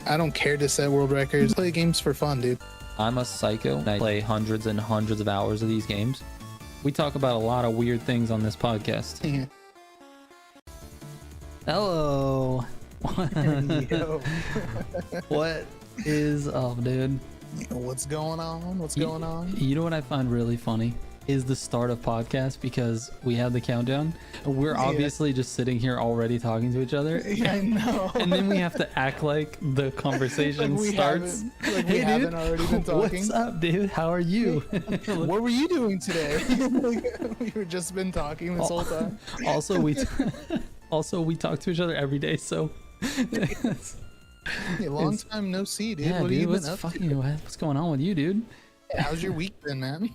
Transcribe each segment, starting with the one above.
I don't care to set world records. Play games for fun, dude. I'm a psycho. I play hundreds and hundreds of hours of these games. We talk about a lot of weird things on this podcast. Yeah. Hello. Yo. What is up, dude? What's going on? What's going on? You know what I find really funny is the start of podcast, because we have the countdown. We're obviously just sitting here already talking to each other. Yeah, I know. And then we have to act like the conversation starts. We haven't already been talking. What's up, dude? How are you? What were you doing today? We were just been talking this whole time. Also, we talk to each other every day, so. Yeah, long time no see, dude. Yeah, what dude, have you been up to? What's going on with you, dude? Yeah, how's your week been, man?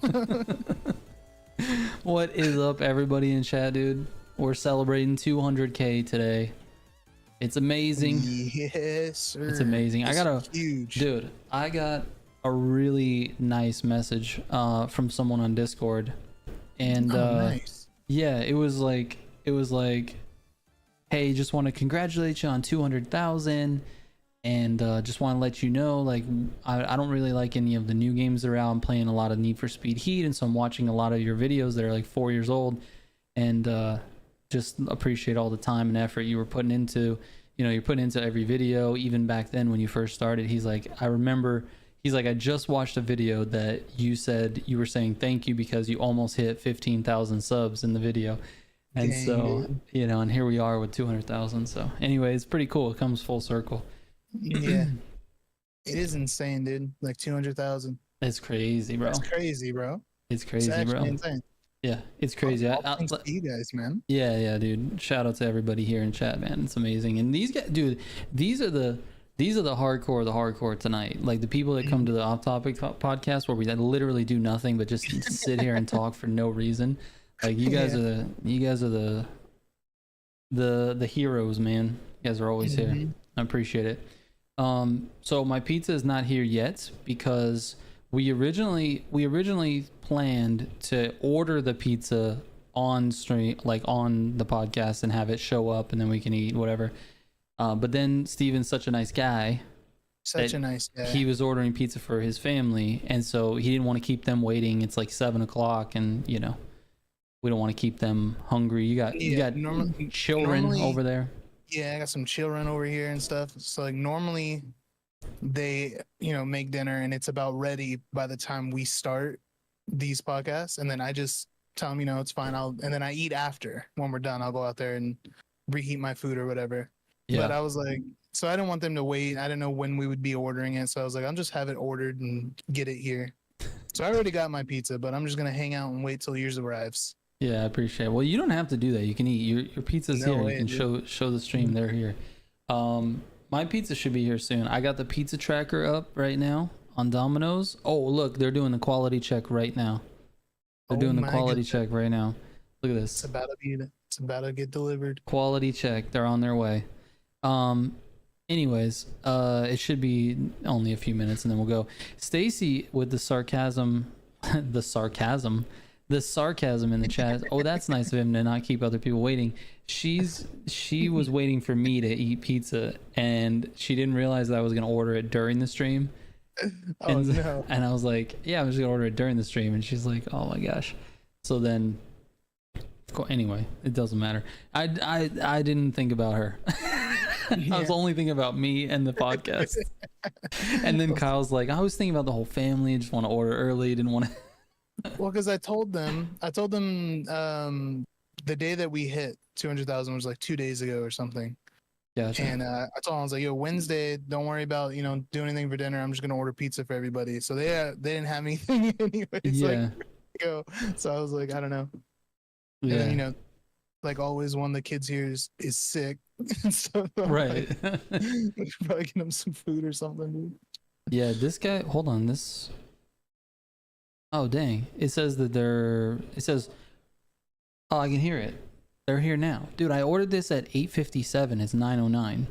What is up, everybody in chat, dude? We're celebrating 200K today. It's amazing. Yes, sir. It's amazing. Huge. Dude, I got a really nice message from someone on Discord, and nice. yeah, it was like, hey, just want to congratulate you on 200,000. And just want to let you know, like, I don't really like any of the new games that are out. I'm playing a lot of Need for Speed Heat, and so I'm watching a lot of your videos that are like 4 years old, and just appreciate all the time and effort you were putting into, you're putting into every video, even back then when you first started. He's like, I remember, he's like, I just watched a video that you said you were saying thank you because you almost hit 15,000 subs in the video. And Dang, so, dude. and here we are with 200,000. So anyway, it's pretty cool. It comes full circle. Yeah, it is insane, dude. Like 200,000. It's crazy, bro. That's crazy, bro. It's crazy, It's actually bro. insane. Yeah, it's crazy. All thanks to you guys, man. Yeah, dude. Shout out to everybody here in chat, man. It's amazing. And these guys, dude, these are the hardcore tonight. Like the people that come to the Off Topic podcast where we literally do nothing but just sit here and talk for no reason. Like you guys are the heroes, man. You guys are always here. I appreciate it. So my pizza is not here yet because we originally planned to order the pizza on stream, like on the podcast, and have it show up and then we can eat whatever. But then Steven's such a nice guy. Such a nice guy. He was ordering pizza for his family, and so he didn't want to keep them waiting. It's like 7 o'clock, and we don't want to keep them hungry. You got children over there. Yeah, I got some children over here and stuff. So like normally they, make dinner and it's about ready by the time we start these podcasts. And then I just tell them, it's fine. And then I eat after. When we're done, I'll go out there and reheat my food or whatever. Yeah. But I was like, so I didn't want them to wait. I didn't know when we would be ordering it. So I was like, I'll just have it ordered and get it here. So I already got my pizza, but I'm just going to hang out and wait till yours arrives. Yeah, I appreciate it. Well, you don't have to do that. You can eat your pizza's here. You can show the stream. They're here. My pizza should be here soon. I got the pizza tracker up right now on Domino's. Oh, look, they're doing the quality check right now. They're doing the quality check right now. Look at this. It's about to get delivered. Quality check. They're on their way. Anyways, it should be only a few minutes and then we'll go. Stacy with the sarcasm in the chat. Oh, that's nice of him to not keep other people waiting. She was waiting for me to eat pizza, and she didn't realize that I was gonna order it during the stream. No. And I was like, yeah, I'm just gonna order it during the stream, and she's like, oh my gosh. So then, anyway, it doesn't matter. I didn't think about her. I was only thinking about me and the podcast. And then Kyle's like, I was thinking about the whole family. I just want to order early. Didn't want to. Well, because I told them the day that we hit 200,000 was like 2 days ago or something. Gotcha. And I told them, I was like, yo, Wednesday, don't worry about, doing anything for dinner. I'm just going to order pizza for everybody. So they didn't have anything anyway. Yeah. Go. So I was like, I don't know. Yeah. And then, like always, one of the kids here is sick. So right. We should probably get him some food or something, dude. Yeah, this guy, hold on, this. Oh, dang. It says, oh, I can hear it. They're here now. Dude, I ordered this at 8:57. It's 9:09.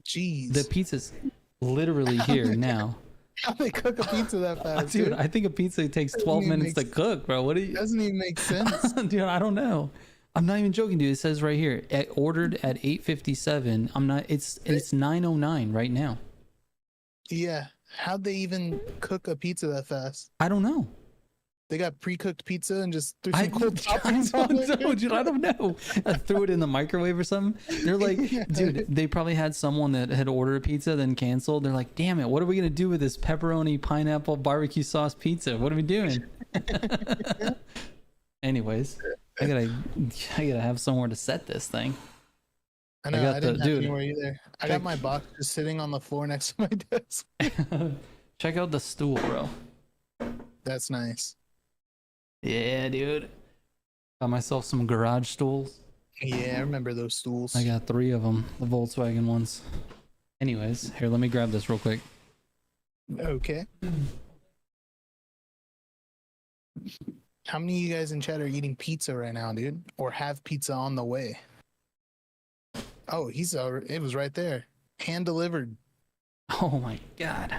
Jeez. The pizza's literally here now. How they cook a pizza that fast? Dude, I think a pizza takes 12 minutes to cook, bro. What do you? Doesn't even make sense. Dude, I don't know. I'm not even joking, dude. It says right here, ordered at 8:57. I'm not. It's 9:09 right now. Yeah. How'd they even cook a pizza that fast? I don't know. They got pre-cooked pizza and just threw I, some cold toppings I on don't know, it. dude. I don't know. I threw it in the microwave or something. They're like, Yeah. dude, they probably had someone that had ordered a pizza, then canceled. They're like, damn it, what are we going to do with this pepperoni, pineapple, barbecue sauce pizza? What are we doing? Anyways, I gotta have somewhere to set this thing. I know, got I didn't the- have dude, anywhere either. I check- got my box just sitting on the floor next to my desk. Check out the stool, bro. That's nice. Yeah, dude. Got myself some garage stools. Yeah, I remember those stools. I got 3 of them, the Volkswagen ones. Anyways, here, let me grab this real quick. Okay. How many of you guys in chat are eating pizza right now, dude? Or have pizza on the way? Oh, it was right there. Hand delivered. Oh my god.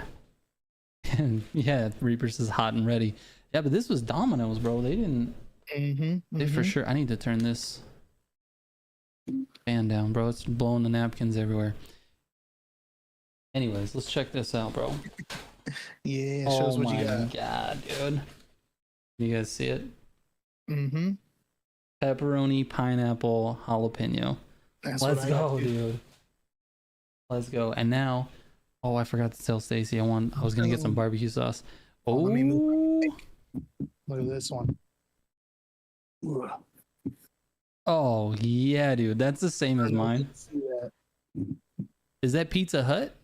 Yeah, Reapers is hot and ready. Yeah, but this was Domino's, bro. They didn't. They for sure. I need to turn this fan down, bro. It's blowing the napkins everywhere. Anyways, let's check this out, bro. Yeah, it shows Oh what my you got. god, dude. You guys see it? Mm-hmm. Pepperoni, pineapple, jalapeno. That's Let's what I got, go, dude. Let's go. And now, oh, I forgot to tell Stacy. I was gonna get some barbecue sauce. Oh, Let me move Look at this one. Ooh. oh yeah, dude. That's the same I as don't know if you mine. can see that. Is that Pizza Hut?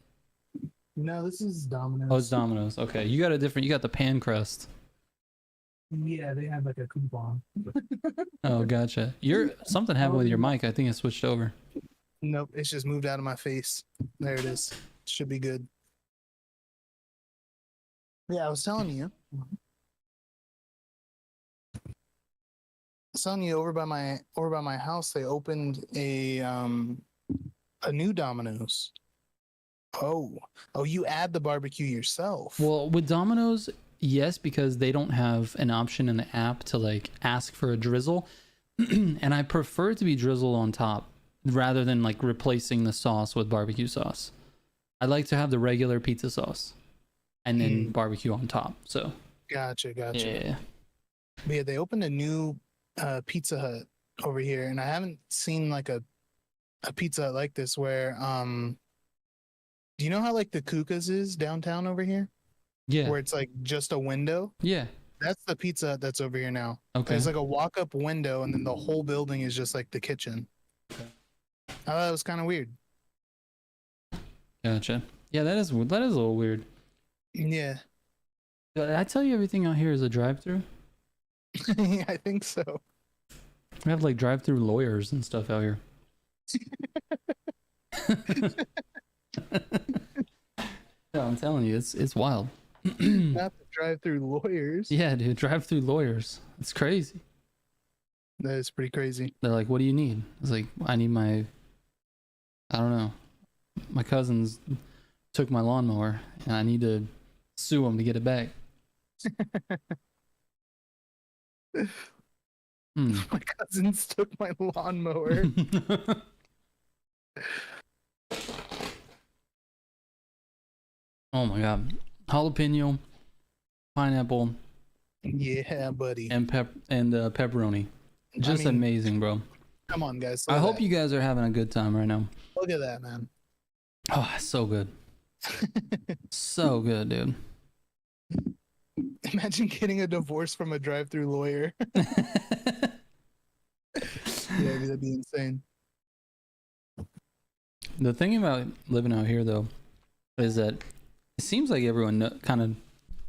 No, this is Domino's. Oh, it's Domino's. Okay, you got the pan crust. Yeah, they have like a coupon. Oh, gotcha. Something happened with your mic. I think it switched over. Nope, it's just moved out of my face. There it is. Should be good. Yeah, I was telling you. Over by my house, they opened a new Domino's. Oh, you add the barbecue yourself. Well, with Domino's, yes, because they don't have an option in the app to like ask for a drizzle, and I prefer it to be drizzled on top rather than like replacing the sauce with barbecue sauce. I like to have the regular pizza sauce and then barbecue on top. So Gotcha. yeah. But yeah, they opened a new Pizza Hut over here, and I haven't seen like a Pizza Hut like this where do you know how like the Kukas is downtown over here? Yeah. Where it's like just a window? Yeah. That's the Pizza Hut that's over here now. Okay. There's like a walk-up window, and then the whole building is just like the kitchen. Okay. I thought it was kind of weird. Gotcha. Yeah, that is a little weird. Yeah. Did I tell you everything out here is a drive-through? I think so. We have like drive-through lawyers and stuff out here. No, I'm telling you, it's wild. Not the drive-through lawyers. Yeah, dude, drive-through lawyers. It's crazy. That is pretty crazy. They're like, "What do you need?" I was like, "I need I don't know. My cousins took my lawnmower, and I need to sue them to get it back." My cousins took my lawnmower. Oh my god, jalapeno, pineapple, Yeah, buddy. and pepperoni. Just mean, amazing, bro. Come on, guys. I hope you guys are having a good time right now. Look at that, man. Oh, it's so good. So good, dude. Imagine getting a divorce from a drive-through lawyer. Yeah, that'd be insane. The thing about living out here, though, is that it seems like everyone kind of,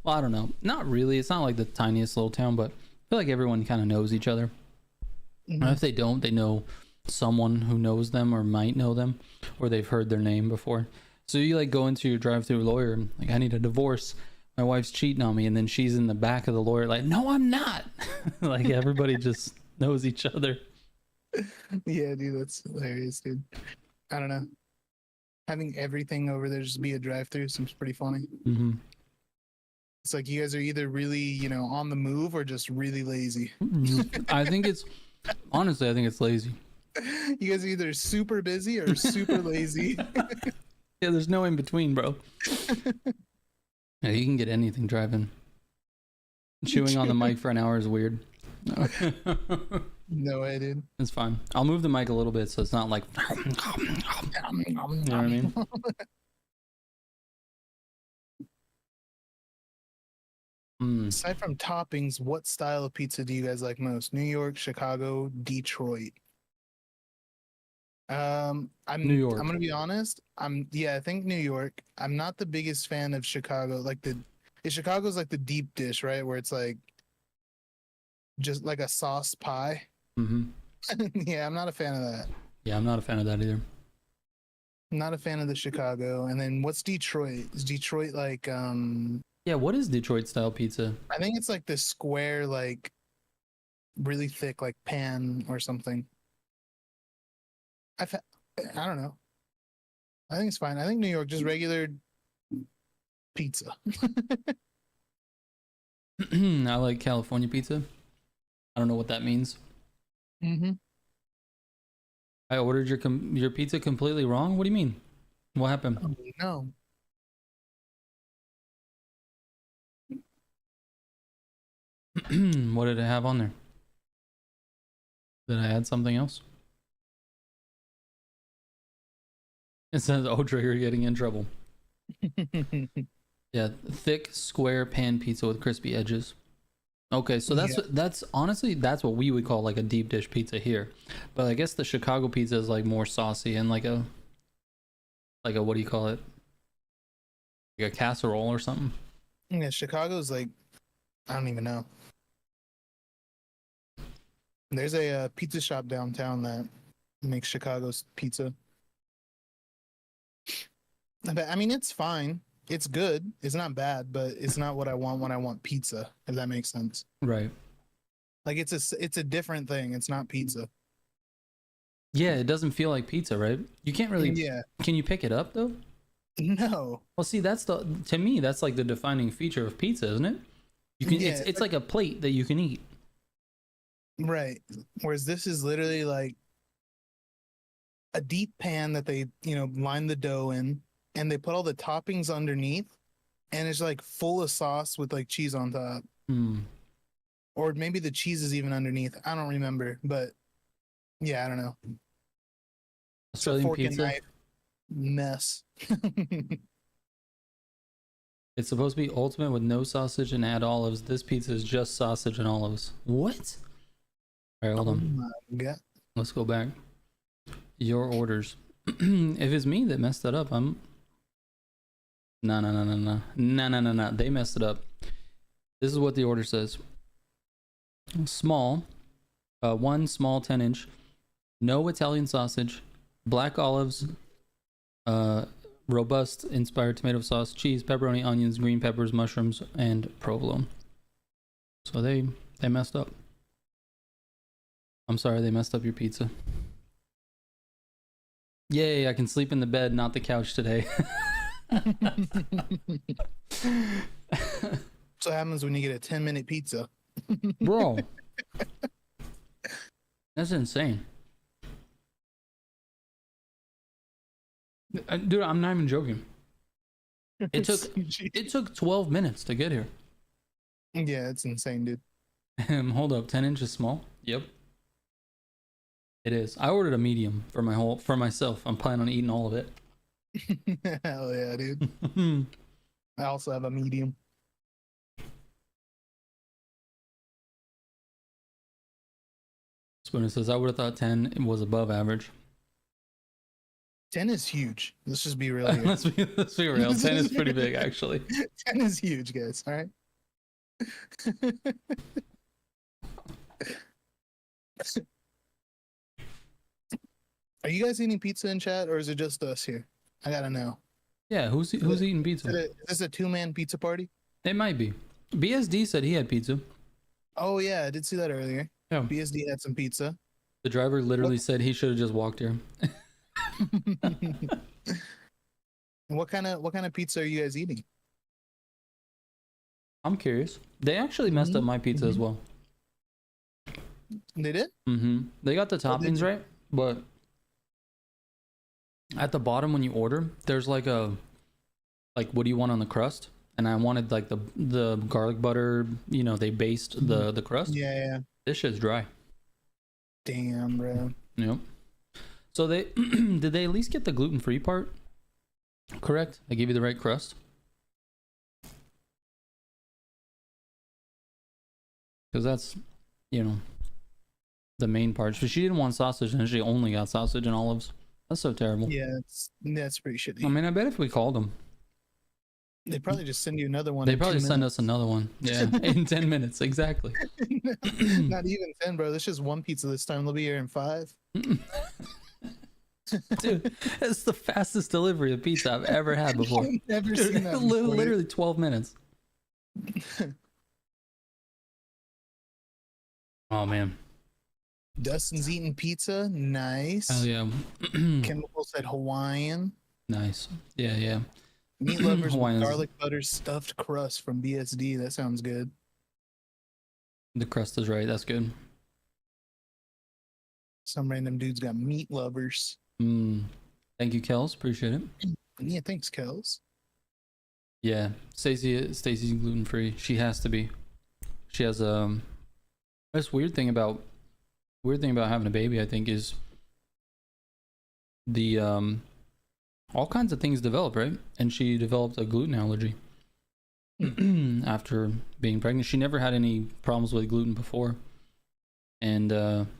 well, I don't know. Not really. It's not like the tiniest little town, but I feel like everyone kind of knows each other. And if they don't, they know someone who knows them or might know them, or they've heard their name before. So you like go into your drive-through lawyer, like, I need a divorce. My wife's cheating on me, and then she's in the back of the lawyer, like, no, I'm not. Like everybody just knows each other. Yeah, dude, that's hilarious, dude. I don't know. Having everything over there just be a drive-through seems pretty funny. Mm-hmm. It's like you guys are either really, on the move or just really lazy. I think it's honestly, I think it's lazy. You guys are either super busy or super lazy. Yeah, there's no in between, bro. Yeah, you can get anything driving. Chewing on the mic for an hour is weird. No way, dude. It's fine. I'll move the mic a little bit so it's not like. You know what I mean? Aside from toppings, what style of pizza do you guys like most? New York, Chicago, Detroit? New York. I'm gonna be honest. I think New York. I'm not the biggest fan of Chicago. Chicago's like the deep dish, right? Where it's like just like a sauce pie. Mm-hmm. Yeah, I'm not a fan of that. Yeah, I'm not a fan of that either. I'm not a fan of the Chicago. And then what's Detroit? Is Detroit like Yeah, what is Detroit style pizza? I think it's like this square, like really thick, like pan or something. I don't know. I think it's fine. I think New York just regular pizza. I like California pizza. I don't know what that means. Mm-hmm. I ordered your pizza completely wrong. What do you mean? What happened? Oh, no. What did it have on there? Did I add something else? It says, "Oh, Trigger getting in trouble." Yeah, thick square pan pizza with crispy edges. Okay, so that's honestly that's what we would call like a deep dish pizza here, but I guess the Chicago pizza is like more saucy and like a what do you call it? Like a casserole or something. Yeah, Chicago's like I don't even know. There's a pizza shop downtown that makes Chicago's pizza. But I mean, it's fine. It's good. It's not bad, but it's not what I want when I want pizza. If that makes sense. Right. Like it's a different thing. It's not pizza. Yeah, it doesn't feel like pizza, right? You can't really. Yeah. Can you pick it up though? No. Well, see, to me that's like the defining feature of pizza, isn't it? You can. Yeah, it's like a plate that you can eat. Right. Whereas this is literally like a deep pan that they, line the dough in and they put all the toppings underneath and it's like full of sauce with like cheese on top. Or maybe the cheese is even underneath. I don't remember, but yeah, I don't know. Australian fork pizza. And knife mess. It's supposed to be ultimate with no sausage and add olives. This pizza is just sausage and olives. What? All right, hold on. Let's go back. Your orders. If it's me that messed that up, I'm. No. They messed it up. This is what the order says. Small, one small 10-inch, no Italian sausage, black olives, robust inspired tomato sauce, cheese, pepperoni, onions, green peppers, mushrooms, and provolone. So they messed up. I'm sorry, they messed up your pizza. Yay, I can sleep in the bed, not the couch today. So what happens when you get a 10-minute pizza. Bro. That's insane. Dude, I'm not even joking. It took 12 minutes to get here. Yeah, it's insane, dude. Hold up, 10 inches small? Yep. It is. I ordered a medium for myself. I'm planning on eating all of it. Hell yeah, dude. I also have a medium. Spooner says, I would have thought 10 was above average. 10 is huge. Let's just be real here. let's be real. 10 is pretty big, actually. 10 is huge, guys. All right. Are you guys eating pizza in chat, or is it just us here? I gotta know. Yeah, who's eating pizza? Is this a 2-man pizza party? It might be. BSD said he had pizza. Oh yeah, I did see that earlier. Yeah. BSD had some pizza. The driver literally said he should have just walked here. What kind of pizza are you guys eating? I'm curious. They actually messed up my pizza as well. They did? They got the toppings right, but At the bottom when you order, there's like what do you want on the crust? And I wanted like the garlic butter, you know, they based the crust. Yeah. This shit's dry. Damn, bro. Yep. So they did they at least get the gluten-free part correct? They gave you the right crust? Because that's, you know, the main part. So she didn't want sausage and she only got sausage and olives. That's so terrible. Yeah, that's pretty shitty. I mean, I bet if we called them, They probably just send you another one. they in probably 2 send minutes. us another one. Yeah, in 10 minutes, exactly. Not even 10, bro. That's just one pizza this time. They'll be here in 5. Dude, it's the fastest delivery of pizza I've ever had before. I've never Dude, seen that before. literally 12 minutes. Oh man. Dustin's eating pizza. Nice. Oh yeah. Chemical said Hawaiian. Nice. Yeah. Meat lovers Hawaiians. with garlic butter stuffed crust from BSD. That sounds good. The crust is right. That's good. Some random dudes got meat lovers. Thank you, Kels. Appreciate it. Yeah, thanks, Kels. Yeah, Stacy's gluten free. She has to be. She has this weird thing about having a baby. I think is the all kinds of things develop, right? And she developed a gluten allergy after being pregnant. She never had any problems with gluten before, and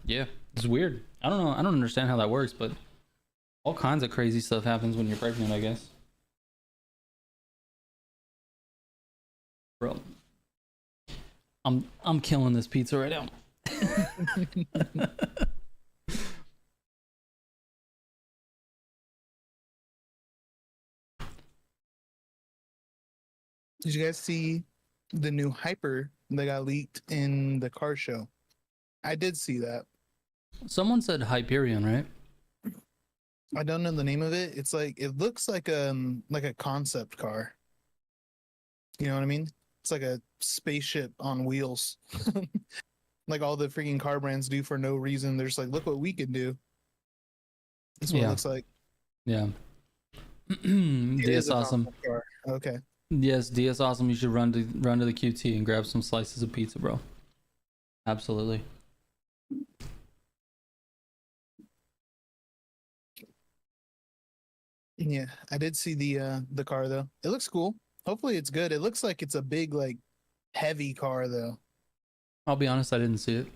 yeah, it's weird. I don't know. I don't understand how that works, but all kinds of crazy stuff happens when you're pregnant, I guess. Bro, I'm killing this pizza right now. Did you guys see the new Hyper that got leaked in the car show? I did see that. Someone said Hyperion, right? I don't know the name of it. It's like it looks like a concept car. You know what I mean? It's like a spaceship on wheels. Like all the freaking car brands do for no reason. They're just like, look what we can do. That's what it looks like. Yeah. It is DS a Awesome. concept car. Okay. Yes, DS Awesome. You should run to the QT and grab some slices of pizza, bro. Absolutely. Yeah, I did see the car though. It looks cool. Hopefully it's good. It looks like it's a big, like, heavy car though. I'll be honest, I didn't see it.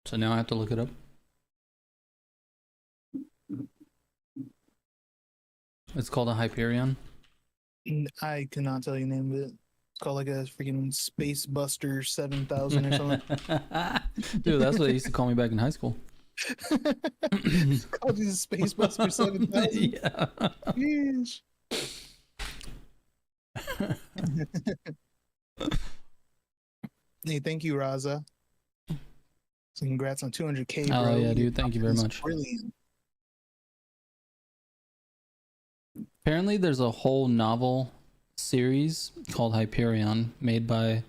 So now I have to look it up. It's called a Hyperion. I cannot tell you the name of it. It's called like a freaking Space Buster 7000 or something. Dude, that's what they used to call me back in high school. It's called the Space Buster 7000. Yeah. Yeesh. Hey, thank you, Raza. So congrats on 200K, bro. Oh yeah, dude. Thank you very That's much. Brilliant. Apparently, there's a whole novel series called Hyperion made by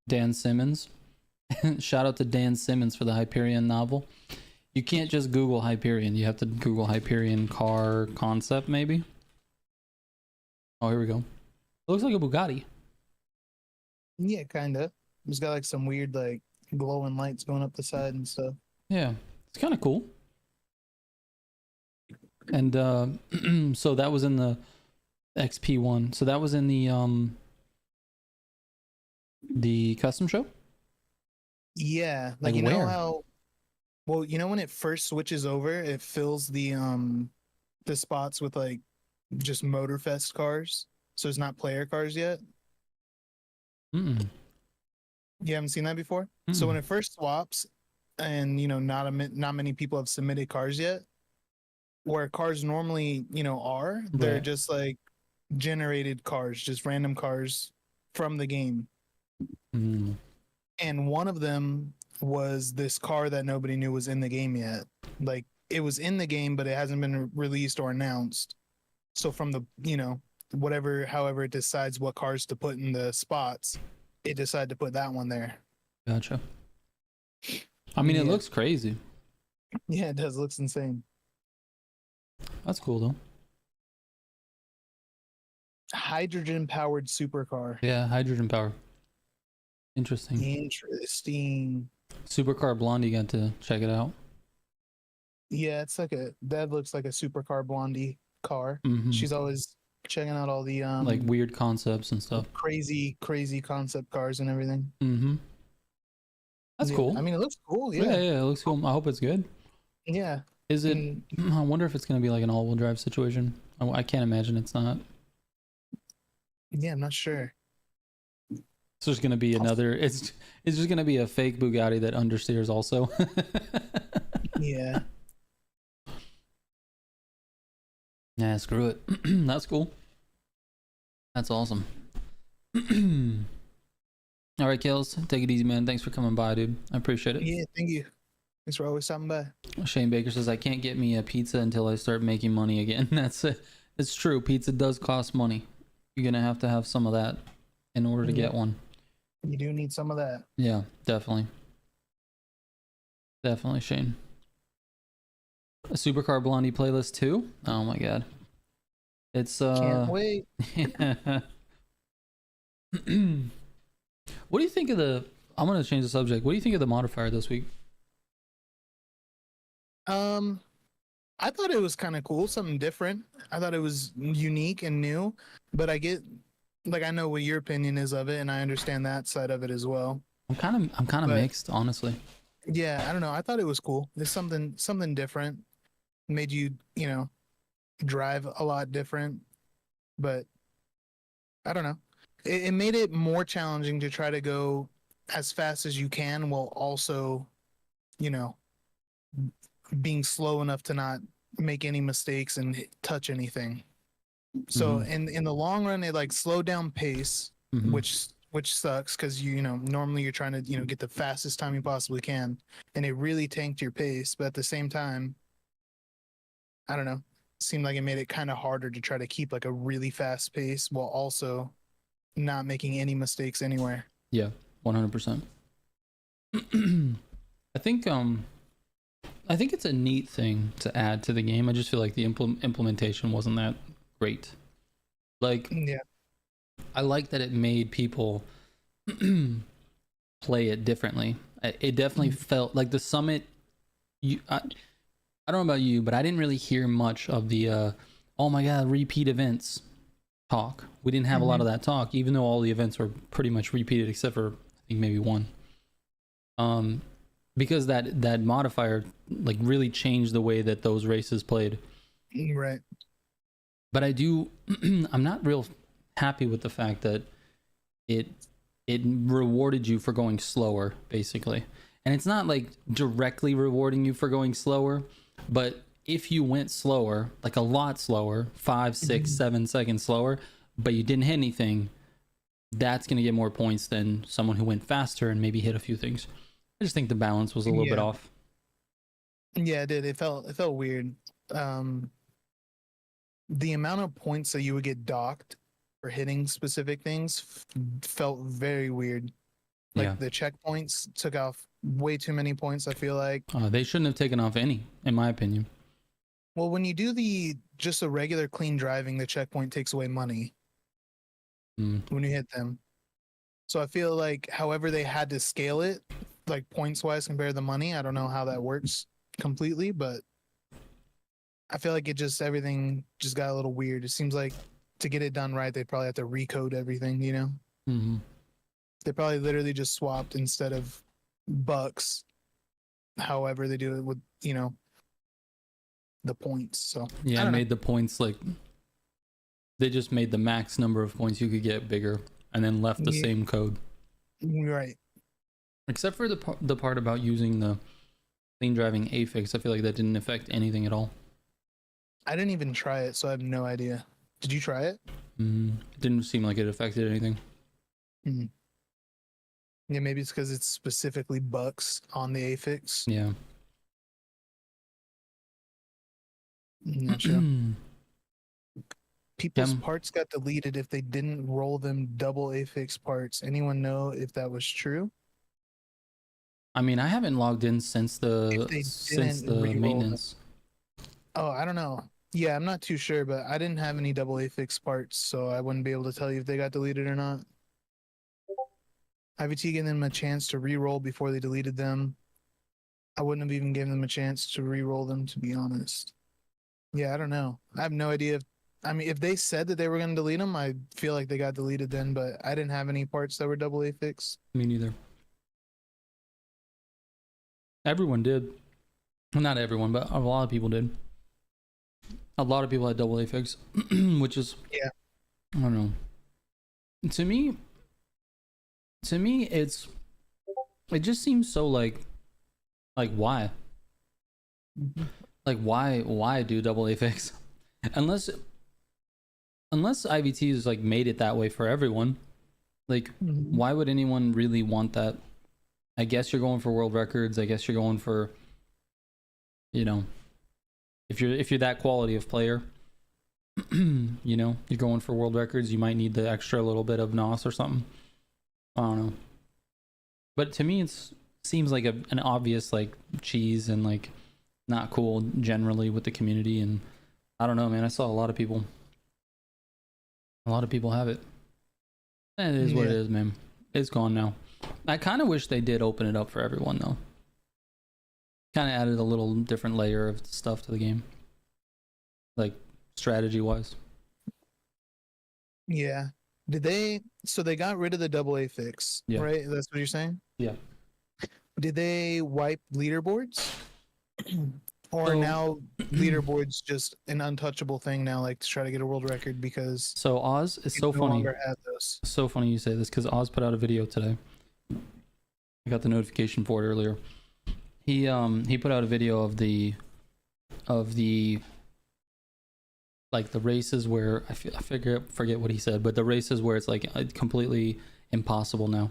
Dan Simmons. Shout out to Dan Simmons for the Hyperion novel. You can't just Google Hyperion. You have to Google Hyperion car concept, maybe. Oh, here we go. It looks like a Bugatti. Yeah, kind of. It's got like some weird, like, glowing lights going up the side and stuff. Yeah, it's kind of cool. And so that was in the XP1. So that was in the custom show. Yeah, Like like you know where? how, well, you know when it first switches over, it fills the spots with like just Motorfest cars, so it's not player cars yet. Mm-mm. You haven't seen that before. So when it first swaps, and you know not many people have submitted cars yet, where cars normally are, they're Right. just like generated cars, just random cars from the game. Mm. And one of them was this car that nobody knew was in the game yet. Like it was in the game, but it hasn't been released or announced. So from the however it decides what cars to put in the spots, it decided to put that one there. Gotcha. I mean, it Yeah. looks crazy. Yeah, it does. Looks insane. That's cool though. Hydrogen powered supercar. Yeah, hydrogen power. Interesting. Interesting. Supercar Blondie got to check it out. Yeah, it's like that looks like a supercar blondie car. Mhm. She's always checking out all the Like weird concepts and stuff. crazy concept cars and everything. Mm-hmm. That's Yeah, cool. I mean, it looks cool. Yeah, Yeah. yeah, it looks cool. I hope it's good. Yeah. Is it? And I wonder if it's gonna be like an all-wheel drive situation. I can't imagine it's not. yeah, I'm not sure. It's just gonna be another. It's just gonna be a fake Bugatti that understeers also. Yeah. Yeah, screw it. That's cool. That's awesome. All right, Kills, take it easy, man. Thanks for coming by, dude. I appreciate it. Yeah, thank you. Thanks for always stopping by. Shane Baker says, I can't get me a pizza until I start making money again. That's it. It's true. Pizza does cost money. You're going to have some of that in order to get one. You do need some of that. Yeah, definitely. Definitely, Shane. A Supercar Blondie playlist too? Oh my god. It's Can't wait. What do you think of the I'm gonna change the subject. What do you think of the modifier this week? I thought it was kind of cool, something different. I thought it was unique and new, but I get like I know what your opinion is of it, and I understand that side of it as well. I'm kind of mixed, honestly. Yeah, I don't know. I thought it was cool. It's something different. Made you, drive a lot different, but I don't know. It made it more challenging to try to go as fast as you can while also, you know, being slow enough to not make any mistakes and touch anything. So in the long run, it like slowed down pace, which sucks because normally you're trying to get the fastest time you possibly can, and it really tanked your pace. But at the same time, I don't know, seemed like it made it kind of harder to try to keep like a really fast pace while also not making any mistakes anywhere. Yeah, 100%. I think it's a neat thing to add to the game. I just feel like the implementation wasn't that great. Like, Yeah. I like that it made people play it differently. It definitely felt like the summit. I don't know about you, but I didn't really hear much of the oh my god, repeat events talk. We didn't have a lot of that talk, even though all the events were pretty much repeated except for I think maybe one. Because that modifier like really changed the way that those races played. Right. But I'm not real happy with the fact that it rewarded you for going slower, basically. And it's not like directly rewarding you for going slower, but if you went slower, like a lot slower, 5, 6, 7 seconds slower, but you didn't hit anything, that's going to get more points than someone who went faster and maybe hit a few things. I just think the balance was a little bit off. Yeah, it did. It felt weird. The amount of points that you would get docked for hitting specific things felt very weird. Like the checkpoints took off way too many points, I feel like. They shouldn't have taken off any, in my opinion. Well, when you do just a regular clean driving, the checkpoint takes away money when you hit them. So I feel like however they had to scale it, like points wise compared to the money, I don't know how that works completely, but I feel like everything just got a little weird. It seems like to get it done right, they probably have to recode everything, They probably literally just swapped instead of bucks. However they do it with, the points. So yeah, I made the points like they just made the max number of points you could get bigger and then left the same code. Right. Except for the part about using the clean driving affix, I feel like that didn't affect anything at all. I didn't even try it, so I have no idea. Did you try it? It didn't seem like it affected anything. Yeah, maybe it's because it's specifically bucks on the affix. Yeah. Not sure. People's parts got deleted if they didn't roll them double affix parts. Anyone know if that was true? I mean, I haven't logged in since the re-roll maintenance. Oh, I don't know. Yeah, I'm not too sure, but I didn't have any AA fixed parts, so I wouldn't be able to tell you if they got deleted or not. IVT gave them a chance to re-roll before they deleted them. I wouldn't have even given them a chance to re-roll them, to be honest. Yeah, I don't know. I have no idea. I mean, if they said that they were going to delete them, I feel like they got deleted then, but I didn't have any parts that were AA fixed. Me neither. Everyone did. Well, not everyone, but a lot of people did. A lot of people had AA fix, which is, Yeah. I don't know. To me, it just seems so like why? Like why do AA fix? Unless IVT is like made it that way for everyone. Like, why would anyone really want that? I guess you're going for world records. I guess you're going for, you know, if you're that quality of player, you know, you're going for world records, you might need the extra little bit of NOS or something. I don't know. But to me, it seems like an obvious like cheese and like not cool generally with the community. And I don't know, man. I saw a lot of people have it. And it is what it is, man. It's gone now. I kind of wish they did open it up for everyone though. Kind of added a little different layer of stuff to the game, like strategy wise. Yeah. So they got rid of the AA fix, Yeah. right? That's what you're saying? Yeah. Did they wipe leaderboards? Or So- now leaderboards just an untouchable thing now, like to try to get a world record because So Oz is so you no funny. longer have those. So funny you say this because Oz put out a video today. I got the notification for it earlier. He put out a video of the like the races where I forget what he said, but the races where it's like completely impossible now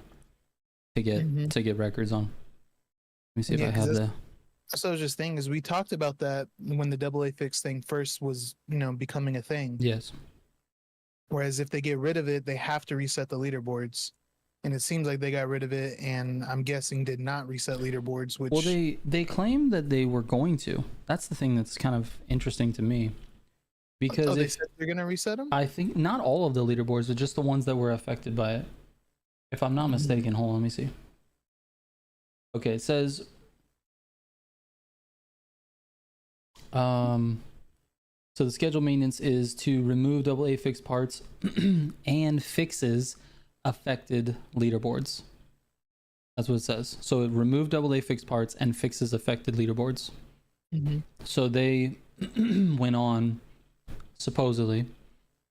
to get records on. Let me see if I have the. So I was just thinking, is we talked about that when the AA fix thing first was, becoming a thing. Yes. Whereas if they get rid of it, they have to reset the leaderboards. And it seems like they got rid of it, and I'm guessing did not reset leaderboards. Which Well, they claim that they were going to. That's the thing that's kind of interesting to me, because they said they're gonna reset them. I think not all of the leaderboards, but just the ones that were affected by it. If I'm not mistaken, hold on, let me see. Okay, it says so the scheduled maintenance is to remove AA fixed parts and fixes affected leaderboards. That's what it says. So it removed AA fixed parts and fixes affected leaderboards. So they went on supposedly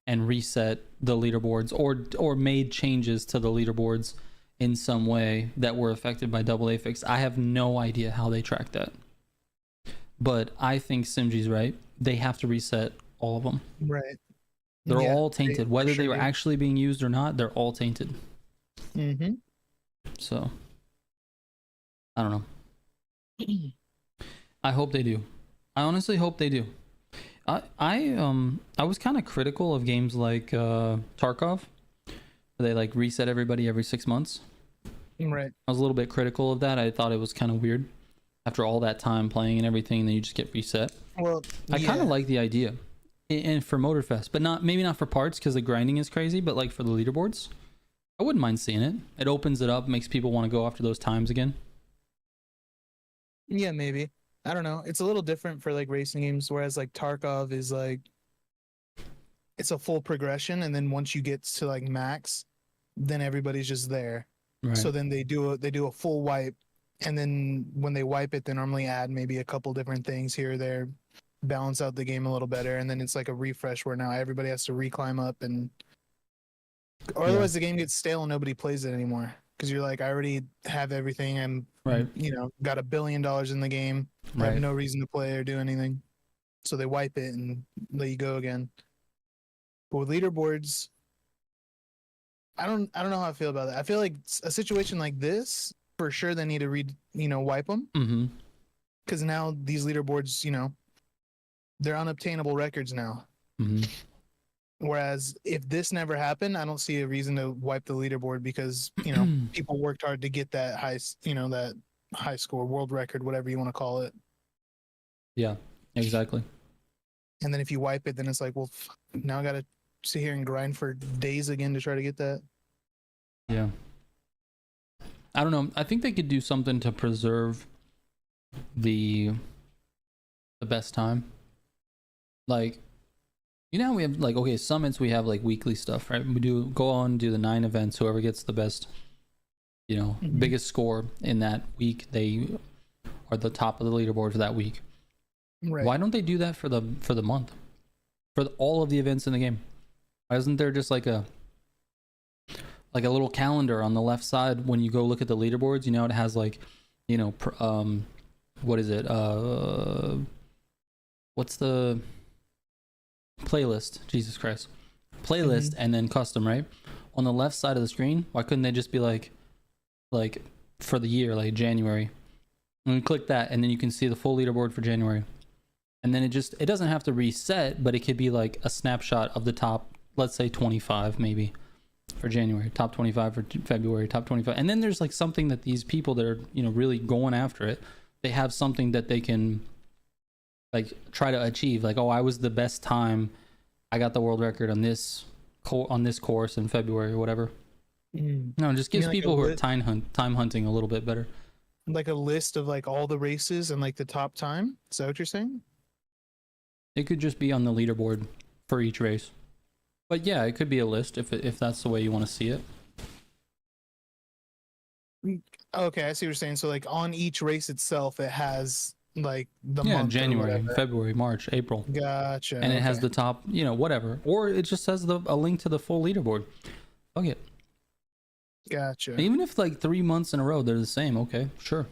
and reset the leaderboards or made changes to the leaderboards in some way that were affected by AA fix. I have no idea how they tracked that. But I think Simji's right. They have to reset all of them. Right. They're all tainted. Whether they were do. actually being used or not, they're all tainted. So, I don't know. I hope they do. I honestly hope they do. I was kind of critical of games like Tarkov. They like reset everybody every 6 months. Right. I was a little bit critical of that. I thought it was kind of weird. After all that time playing and everything, then you just get reset. Well, I kind of like the idea, and for Motorfest, but maybe not for parts because the grinding is crazy. But like for the leaderboards, I wouldn't mind seeing it. It opens it up, makes people want to go after those times again. Yeah, maybe. I don't know. It's a little different for like racing games, whereas like Tarkov is like it's a full progression, and then once you get to like max, then everybody's just there. Right. So then they do a full wipe. And then when they wipe it, they normally add maybe a couple different things here or there, balance out the game a little better. And then it's like a refresh where now everybody has to reclimb up or otherwise the game gets stale and nobody plays it anymore. Because you're like, I already have everything. I'm, right. Got $1 billion in the game. I have no reason to play or do anything. So they wipe it and let you go again. But with leaderboards, I don't know how I feel about that. I feel like a situation like this, for sure they need to wipe them. Because now these leaderboards, they're unobtainable records now. Whereas if this never happened, I don't see a reason to wipe the leaderboard because people worked hard to get that that high score, world record, whatever you want to call it. Yeah, exactly. And then if you wipe it, then it's like, well, now I gotta sit here and grind for days again to try to get that. Yeah. I don't know. I think they could do something to preserve the best time. Like, you know, we have like, okay, summits, we have like weekly stuff, right? We do go on, do the 9 events. Whoever gets the best, you know, biggest score in that week, they are the top of the leaderboard for that week. Right. Why don't they do that for the month, for all of the events in the game? Why isn't there just like a little calendar on the left side when you go look at the leaderboards? You know, it has like, you know, what is it? What's the playlist? Jesus Christ. Playlist and then custom, right? On the left side of the screen, why couldn't they just be like for the year, like January? And you click that and then you can see the full leaderboard for January. And then it doesn't have to reset, but it could be like a snapshot of the top, let's say 25 maybe for January, top 25 for February, top 25. And then there's like something that these people that are, you know, really going after it, they have something that they can like try to achieve. Like, oh, I was the best time. I got the world record on this course in February or whatever. No, it just gives people who are time hunting a little bit better. Like a list of like all the races and like the top time. Is that what you're saying? It could just be on the leaderboard for each race. But yeah, it could be a list if that's the way you want to see it. Okay, I see what you're saying. So like on each race itself, it has like the Yeah, month January, February, March, April. Gotcha. And it has the top, you know, whatever. Or it just has a link to the full leaderboard. Fuck it. Gotcha. Even if like 3 months in a row they're the same, okay, sure.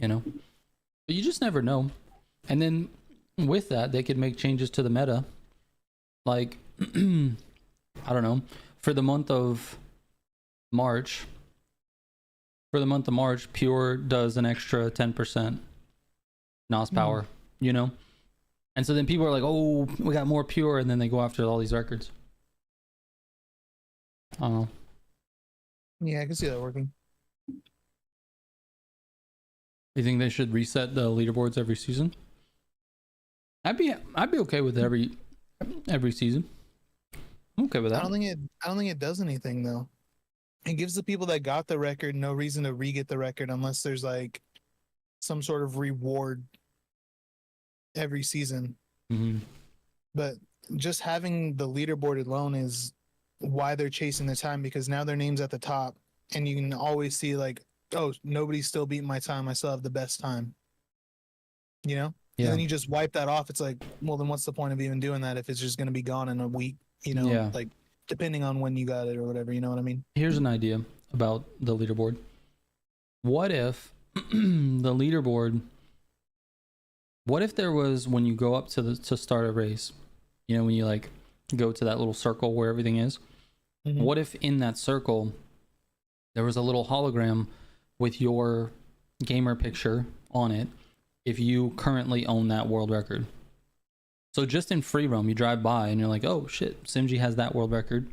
You know, but you just never know. And then with that, they could make changes to the meta. Like, I don't know, for the month of March, Pure does an extra 10% NOS power, you know? And so then people are like, oh, we got more Pure, and then they go after all these records. I don't know. Yeah, I can see that working. You think they should reset the leaderboards every season? I'd be okay with every season. I'm okay with that. I don't think it does anything though. It gives the people that got the record no reason to re-get the record unless there's like some sort of reward every season. But just having the leaderboard alone is why they're chasing the time, because now their name's at the top and you can always see like, oh, nobody's still beating my time. I still have the best time. You know? Yeah. And then you just wipe that off. It's like, well, then what's the point of even doing that if it's just going to be gone in a week, you know? Yeah. Like, depending on when you got it or whatever, you know what I mean? Here's an idea about the leaderboard. What if the leaderboard, what if there was, when you go up to start a race, you know, when you like go to that little circle where everything is, what if in that circle there was a little hologram with your gamer picture on it if you currently own that world record? So just in free roam, you drive by and you're like, oh shit, Simji has that world record,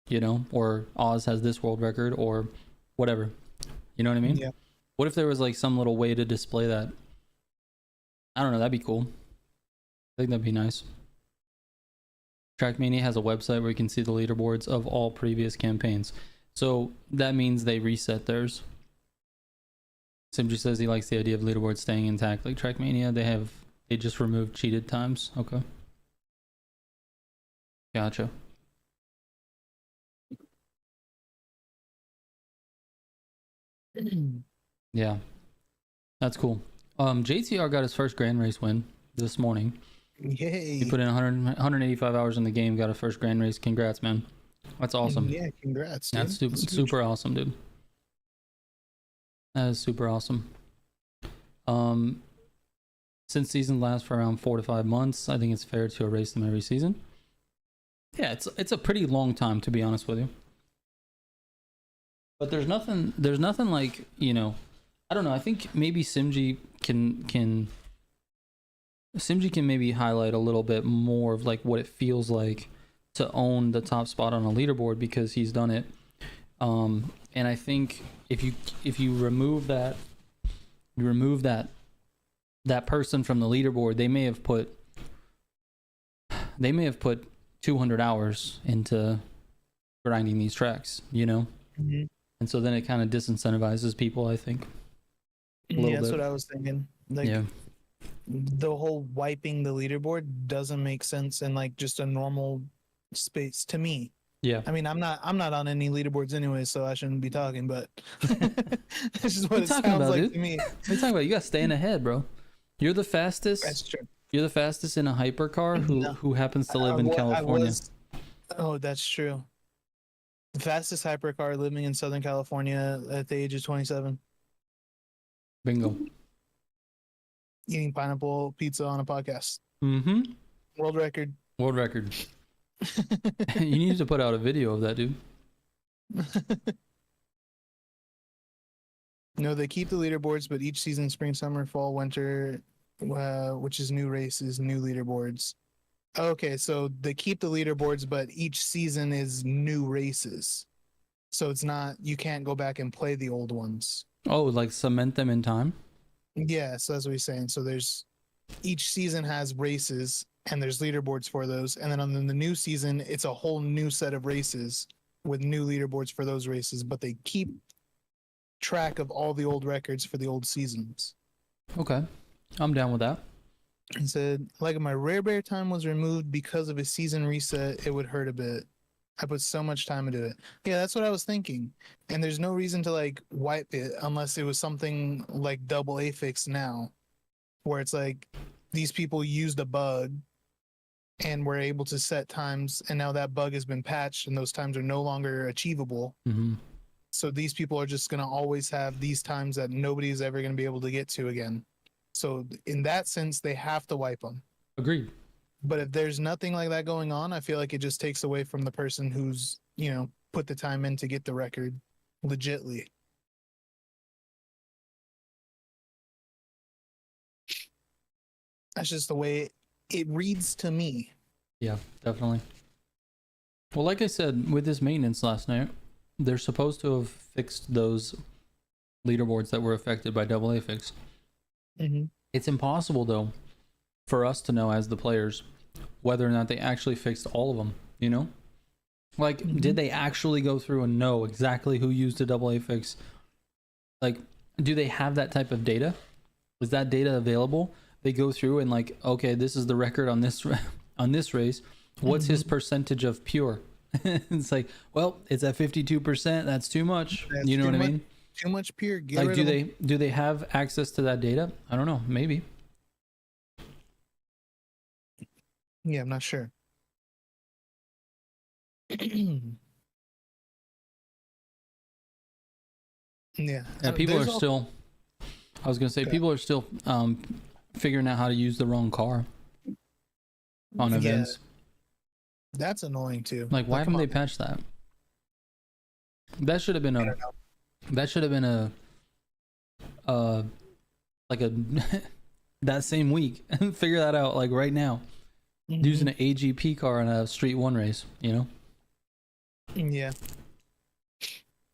you know, or Oz has this world record or whatever. You know what I mean? Yeah. What if there was like some little way to display that? I don't know, that'd be cool. I think that'd be nice. Trackmania has a website where you can see the leaderboards of all previous campaigns. So that means they reset theirs. Simji says he likes the idea of leaderboards staying intact. Like Trackmania, they just removed cheated times. Okay. Gotcha. Yeah. That's cool. JTR got his first grand race win this morning. Yay. He put in 185 hours in the game, got a first grand race. Congrats, man. That's awesome. Yeah, congrats, dude. That's super awesome, dude. That is super awesome. Since seasons last for around 4 to 5 months, I think it's fair to erase them every season. Yeah, it's a pretty long time, to be honest with you. But there's nothing like, you know, I don't know. I think maybe Simji can maybe highlight a little bit more of like what it feels like to own the top spot on a leaderboard, because he's done it. And I think if you remove that person from the leaderboard, they may have put they may have put 200 hours into grinding these tracks, you know? Mm-hmm. And so then it kind of disincentivizes people, I think. A little Yeah, that's bit. what I was thinking. Like, Yeah. the whole wiping the leaderboard doesn't make sense in like just a normal space to me. Yeah. I mean, I'm not on any leaderboards anyway, so I shouldn't be talking, but it's just what What are you it talking sounds about, like dude? to me. What are you talking about? You got staying ahead, bro. You're the That's fastest. true. You're the fastest in a hypercar No, who happens to live in I California. was. Oh, that's true. The fastest hypercar living in Southern California at the age of 27, Bingo. eating pineapple pizza on a podcast. Mm-hmm. World record. World record. You need to put out a video of that, dude. No, they keep the leaderboards, but each season, spring, summer, fall, winter, which is new races, new leaderboards. Okay, so they keep the leaderboards, but each season is new races. So it's not, you can't go back and play the old ones. Oh, like cement them in time? Yeah, so that's what he's saying. So each season has races and there's leaderboards for those. And then on the new season, it's a whole new set of races with new leaderboards for those races, but they keep track of all the old records for the old seasons. Okay. I'm down with that. He said, like if my rare bear time was removed because of a season reset, it would hurt a bit. I put so much time into it. Yeah, that's what I was thinking. And there's no reason to like wipe it unless it was something like double A fix now, where it's like these people used a bug and were able to set times, and now that bug has been patched and those times are no longer achievable. Mm-hmm. So these people are just going to always have these times that nobody's ever going to be able to get to again. So in that sense, they have to wipe them. Agreed. But if there's nothing like that going on, I feel like it just takes away from the person who's, put the time in to get the record legitly. That's just the way it reads to me. Yeah, definitely. Well, like I said, with this maintenance last night, they're supposed to have fixed those leaderboards that were affected by double A fix. Mm-hmm. It's impossible, though, for us to know as the players whether or not they actually fixed all of them, you know? Like, did they actually go through and know exactly who used a double A fix? Like, do they have that type of data? Is that data available? They go through and like, okay, this is the record on this race. What's his percentage of pure? It's like, well, it's at 52%. That's too much. That's you know what I too mean? Too much pure. Get Like, rid do of them. they have access to that data? I don't know. Maybe. Yeah, I'm not sure. Yeah. Yeah, people are There's still. I was gonna say people are still figuring out how to use the wrong car on Yeah, events. that's annoying too. Like, why haven't come they on. patched that? That should have been I a. don't know. That should have been like a that same week. Figure that out like right now. Mhm. Using an AGP car in a Street 1 race, you know? Yeah.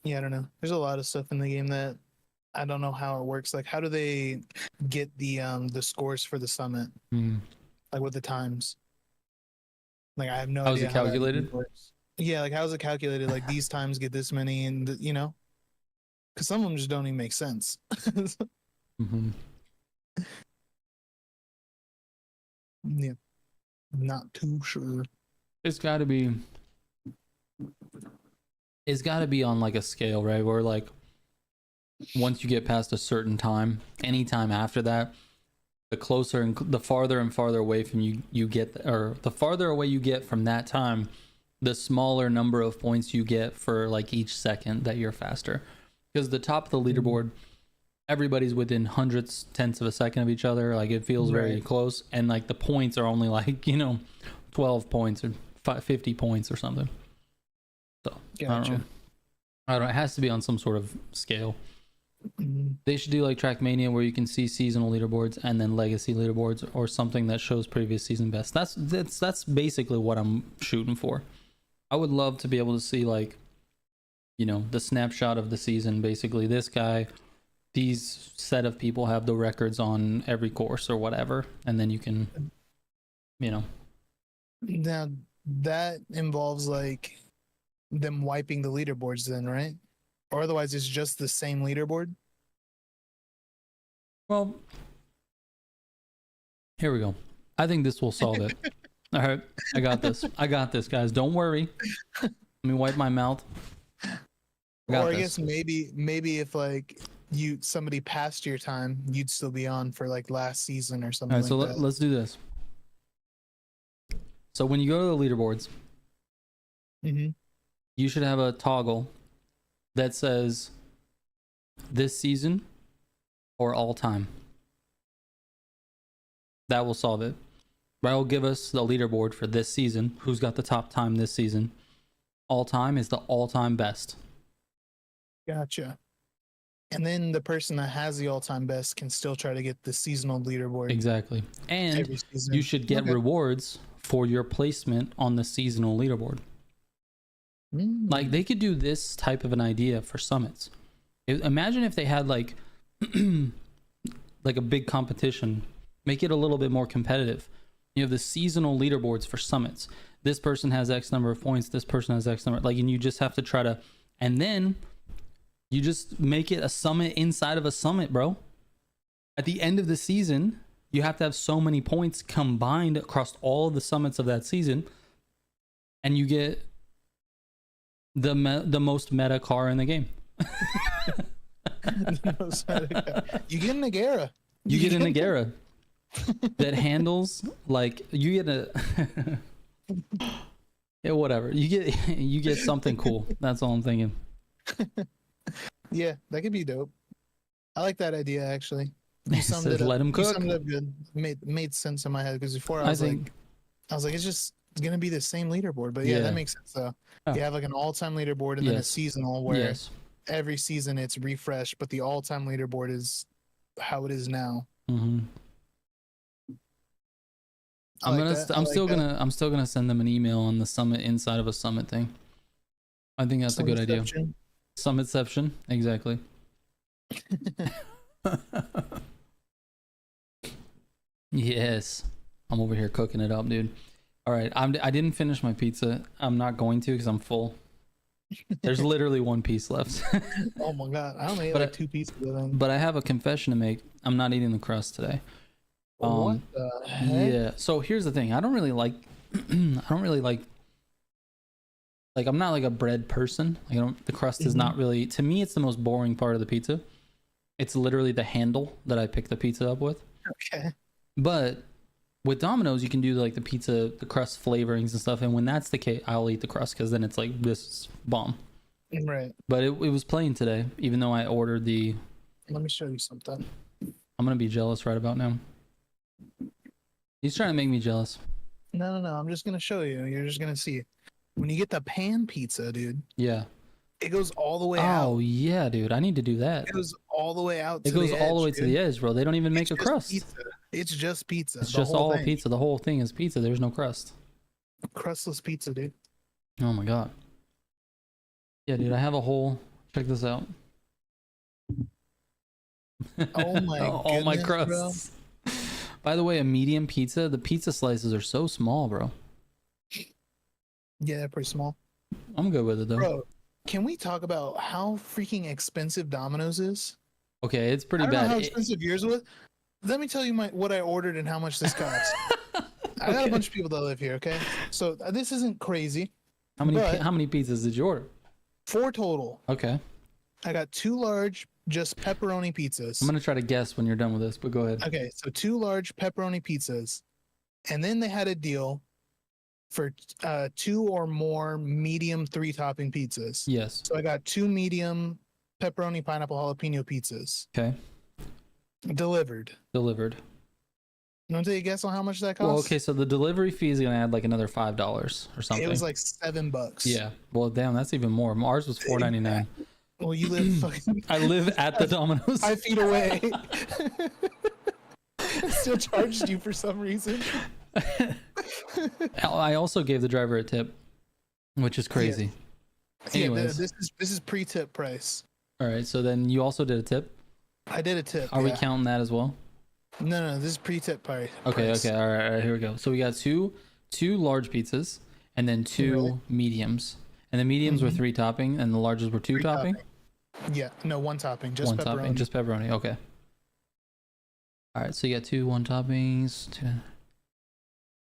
Yeah, I don't know. There's a lot of stuff in the game that I don't know how it works. Like, how do they get the scores for the summit? Like with the times? Like, I have no How is idea it how that even calculated? works. Yeah, like how is it calculated? Like these times get this many, and because some of them just don't even make sense. Mm-hmm. Yeah, not too sure. It's got to be. It's got to be on like a scale, right? Where like once you get past a certain time, any time after that, the closer and the farther and farther away from you get, or the farther away you get from that time, the smaller number of points you get for like each second that you're faster. Because the top of the leaderboard, everybody's within hundredths, tenths of a second of each other. Like it feels very Right. close, and like the points are only like 12 points or 50 points or something. So Gotcha. I don't know. It has to be on some sort of scale. Mhm. They should do like Trackmania where you can see seasonal leaderboards and then legacy leaderboards, or something that shows previous season best. That's basically what I'm shooting for. I would love to be able to see like the snapshot of the season. Basically, this guy, these set of people have the records on every course or whatever, and then you can Now that involves like them wiping the leaderboards then, right? Or otherwise it's just the same leaderboard. Well, here we go. I think this will solve it. All right, I got this. I got this, guys. Don't worry. Let me wipe my mouth. Or I guess maybe if like somebody passed your time, you'd still be on for like last season or something. All right, so like that. let's do this. So when you go to the leaderboards, you should have a toggle that says this season or all time. That will solve it. That will give us the leaderboard for this season. Who's got the top time this season? All time is the all-time best. Gotcha. And then the person that has the all-time best can still try to get the seasonal leaderboard. Exactly. And you should get rewards for your placement on the seasonal leaderboard. Like they could do this type of an idea for summits. Imagine if they had like like a big competition. Make it a little bit more competitive. You have the seasonal leaderboards for summits. This person has X number of points. This person has X number. Like, and you just have to try to, and then you just make it a summit inside of a summit, bro. At the end of the season, you have to have so many points combined across all of the summits of that season, and you get the most meta car in the game. You get an Agera. You get an Agera that handles like you get a yeah, whatever. You get something cool. That's all I'm thinking. Yeah, that could be dope. I like that idea actually. You summed it up. Let him cook. You summed it up good. Made sense in my head because before I was like it's gonna be the same leaderboard. But yeah, that makes sense though. Oh. You have like an all-time leaderboard and then a seasonal where every season it's refreshed, but the all-time leaderboard is how it is now. I'm still gonna send them an email on the summit inside of a summit thing. I think that's a good idea. Summitception, exactly. Yes, I'm over here cooking it up, dude. All right, I didn't finish my pizza. I'm not going to because I'm full. There's literally one piece left. Oh my god, I only ate like 2 pieces of them. But I have a confession to make. I'm not eating the crust today. What the heck? Yeah. So here's the thing. I don't really like. Like I'm not like a bread person. Like the crust is not really. To me, it's the most boring part of the pizza. It's literally the handle that I pick the pizza up with. Okay. But with Domino's, you can do like the pizza, the crust flavorings and stuff. And when that's the case, I'll eat the crust because then it's like this bomb. Right. But it was plain today, even though I ordered the. Let me show you something. I'm gonna be jealous right about now. He's trying to make me jealous. No. I'm just gonna show you. You're just gonna see. When you get the pan pizza, dude. Yeah. It goes all the way out. Oh yeah, dude. I need to do that. It goes all the way out. It goes all the way to the edge, bro. They don't even make a crust. Pizza. It's just pizza. It's just all pizza. The whole thing is pizza. There's no crust. Crustless pizza, dude. Oh my god. Yeah, dude. I have a whole. Check this out. Oh my. All my crusts. Bro. By the way, a medium pizza. The pizza slices are so small, bro. Yeah, they're pretty small. I'm good with it though. Bro, can we talk about how freaking expensive Domino's is? Okay, it's pretty bad. I don't know how expensive yours was. Let me tell you what I ordered and how much this cost. I got a bunch of people that live here, okay? So this isn't crazy. How many pizzas did you order? 4 total. Okay. I got 2 large, just pepperoni pizzas. I'm gonna try to guess when you're done with this, but go ahead. Okay, so 2 large pepperoni pizzas, and then they had a deal for 2 or more medium 3-topping pizzas. Yes. So I got 2 medium pepperoni pineapple jalapeno pizzas. Okay. Delivered. You want to take a guess on how much that cost? Well, okay, so the delivery fee is gonna add like another $5 or something. It was like $7. Yeah. Well, damn, that's even more. Ours was $4.99. Well, you live fucking. I live at the Domino's. 5 feet away. Still charged you for some reason. I also gave the driver a tip, which is crazy. Yeah. Anyways, this is pre-tip price. All right, so then you also did a tip. I did a tip. Are we counting that as well? No, this is pre-tip price. Okay, all right, here we go. So we got 2 2 large pizzas and then 2 mediums. And the mediums were 3 topping and the larges were 2 Three topping? Yeah, no, 1 topping, just 1 pepperoni. topping, just pepperoni. Okay. All right, so you got 2 1 toppings. 2.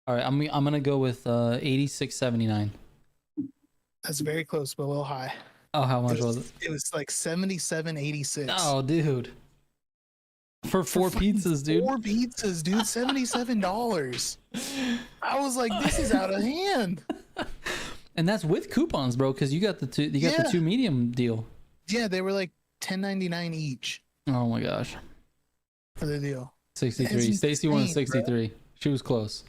All right, I'm gonna go with 86.79. That's very close, but a little high. Oh, how much was it? It was like 77.86. Oh, dude. For 4 pizzas, dude. 4 pizzas, dude. $77. I was like, this is out of hand. And that's with coupons, bro, because you got the 2. You got the 2 medium deal. Yeah, they were like $10.99 each Oh my gosh. for the deal. 63. Stacy won insane, 63. Bro. She was close.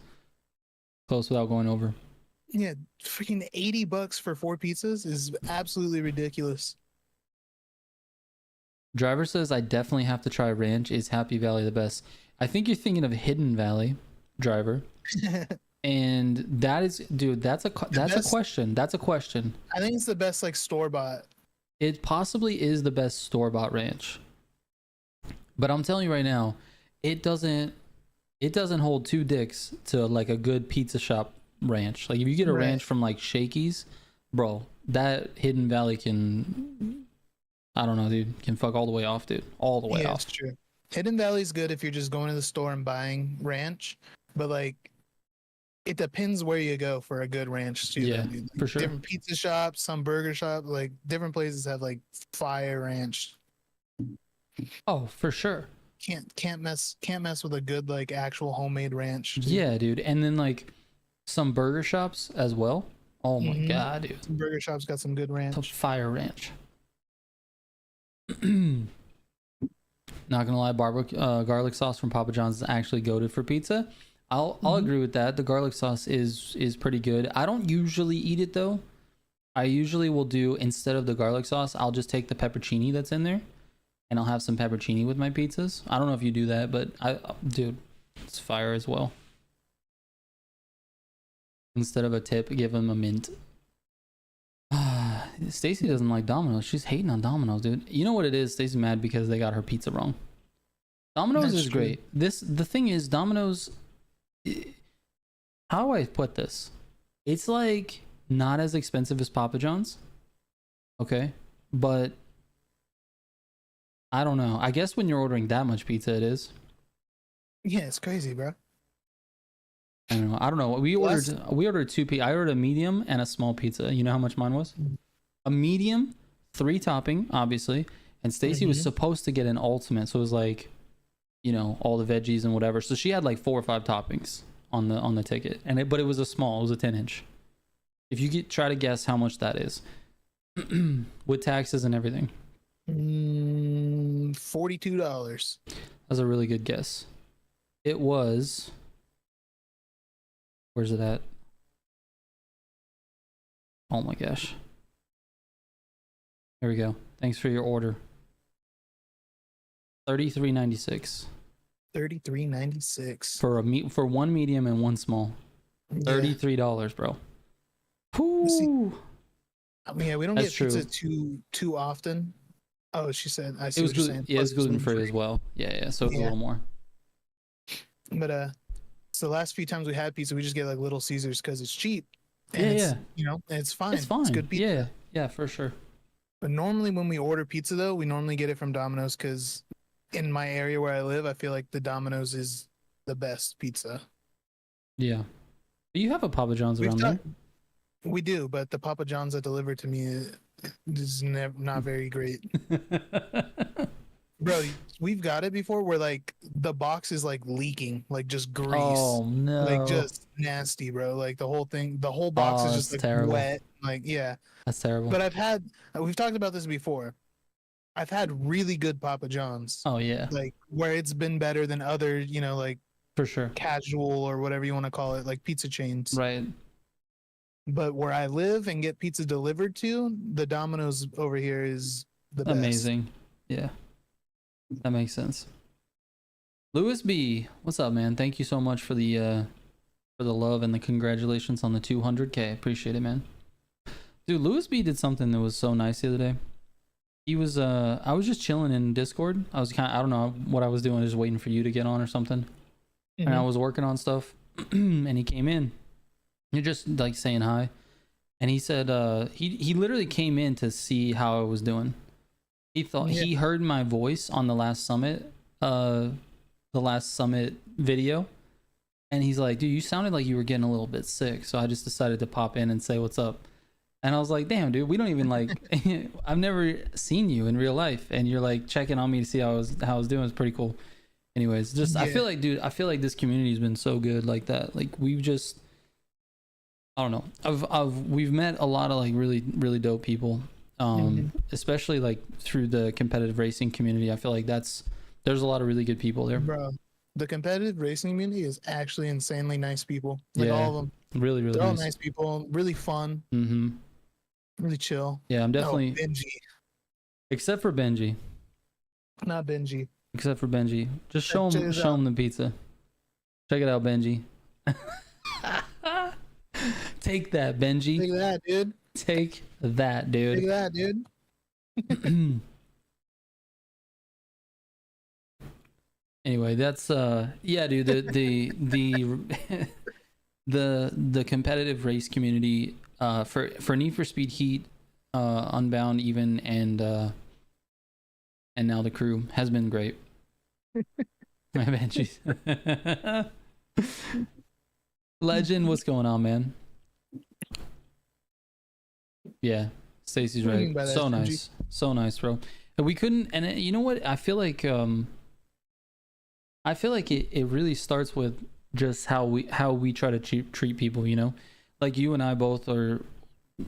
Close without going over. Yeah, freaking $80 for 4 pizzas is absolutely ridiculous. Driver says I definitely have to try ranch. Is Happy Valley the best? I think you're thinking of Hidden Valley, Driver. And that is, dude, that's a question. That's a question. I think it's the best like store bought. It possibly is the best store-bought ranch. But I'm telling you right now, it doesn't hold 2 dicks to like a good pizza shop ranch. Like if you get a ranch from like Shakey's, bro, that Hidden Valley can, I don't know, dude, can fuck all the way off, dude. All the way off. That's true. Hidden Valley's good if you're just going to the store and buying ranch, but like it depends where you go for a good ranch too. Yeah, Like, for sure. Different pizza shops, some burger shops, like different places have like fire ranch. Oh, for sure. Can't mess with a good like actual homemade ranch. Dude. Yeah, dude. And then like some burger shops as well. Oh my god, dude. Some burger shops got some good ranch. Some fire ranch. Not gonna lie, garlic sauce from Papa John's is actually goated for pizza. I'll agree with that. The garlic sauce is pretty good. I don't usually eat it though. I usually will do, instead of the garlic sauce, I'll just take the pepperoni that's in there and I'll have some pepperoni with my pizzas. I don't know if you do that, but dude, it's fire as well. Instead of a tip, give them a mint. Stacy doesn't like Domino's. She's hating on Domino's, dude. You know what it is? Stacy's mad because they got her pizza wrong. Domino's is great. The thing is, Domino's, how do I put this? It's like not as expensive as Papa John's. Okay. But I don't know. I guess when you're ordering that much pizza, it is. Yeah, it's crazy, bro. I don't know. We ordered 2 pizza. I ordered a medium and a small pizza. You know how much mine was? A medium, 3 topping, obviously. And Stacy was supposed to get an ultimate, so it was like, you know, all the veggies and whatever. So she had like 4 or 5 toppings on the ticket, and but it was a small. It was a 10-inch. If you try to guess how much that is, with taxes and everything. $42. That's a really good guess. It was. Where's it at? Oh my gosh. There we go. Thanks for your order. $33.96. $33.96 for 1 medium and 1 small. $33, bro. Whoo. Yeah, we don't That's get pizza too often. Oh, she said. I see it was what you're saying. Yeah, it's gluten free as well. Yeah. So it's a little more. But so the last few times we had pizza, we just get like Little Caesars because it's cheap. And you know, and it's fine. It's fine. It's good pizza. Yeah, for sure. But normally when we order pizza, though, we normally get it from Domino's because in my area where I live, I feel like the Domino's is the best pizza. Yeah. But you have a Papa John's around there. We do, but the Papa John's that delivered to me is not very great. Bro, we've got it before where like the box is like leaking, like just grease. Oh no. Like just nasty, bro. Like the whole box is just like terrible. wet. Like, yeah. That's terrible. But we've talked about this before. I've had really good Papa John's. Oh yeah. Like where it's been better than other, you know, like for sure, casual or whatever you want to call it, like pizza chains. Right. But where I live and get pizza delivered to, the Domino's over here is the best. Amazing. Yeah. That makes sense. Louis B, what's up, man? Thank you so much for the love and the congratulations on the 200K. Appreciate it, man. Dude, Louis B did something that was so nice the other day. He was I was just chilling in Discord. I was I don't know what I was doing, just waiting for you to get on or something. And I was working on stuff and he came in You're just like saying hi. And he said he literally came in to see how I was doing. He thought he heard my voice on the last summit video, and he's like, dude, you sounded like you were getting a little bit sick, so I just decided to pop in and say what's up. And I was like, damn, dude, we don't even like I've never seen you in real life, and you're like checking on me to see how I was doing. It's pretty cool. Anyways, just I feel like, dude, I feel like this community has been so good like that. Like we've just, I don't know, we've met a lot of like really, really dope people. Especially like through the competitive racing community. I feel like there's a lot of really good people there, bro. The competitive racing community is actually insanely nice people. Like all of them, really they're all nice people, really fun, really chill. Yeah, I'm definitely Benji, except for Benji, not Benji, except for Benji. Just show him the pizza. Check it out, Benji. Take that, Benji. Take that, dude. Take that, dude. Take that, dude. Anyway, that's yeah, dude. The competitive race community for Need for Speed Heat, Unbound even, and now the crew has been great. My Benji's. Legend, what's going on, man? Yeah, Stacy's right. So nice, so nice, bro. And we couldn't, and you know what? I feel like it really starts with just how we try to treat people. You know, like you and I both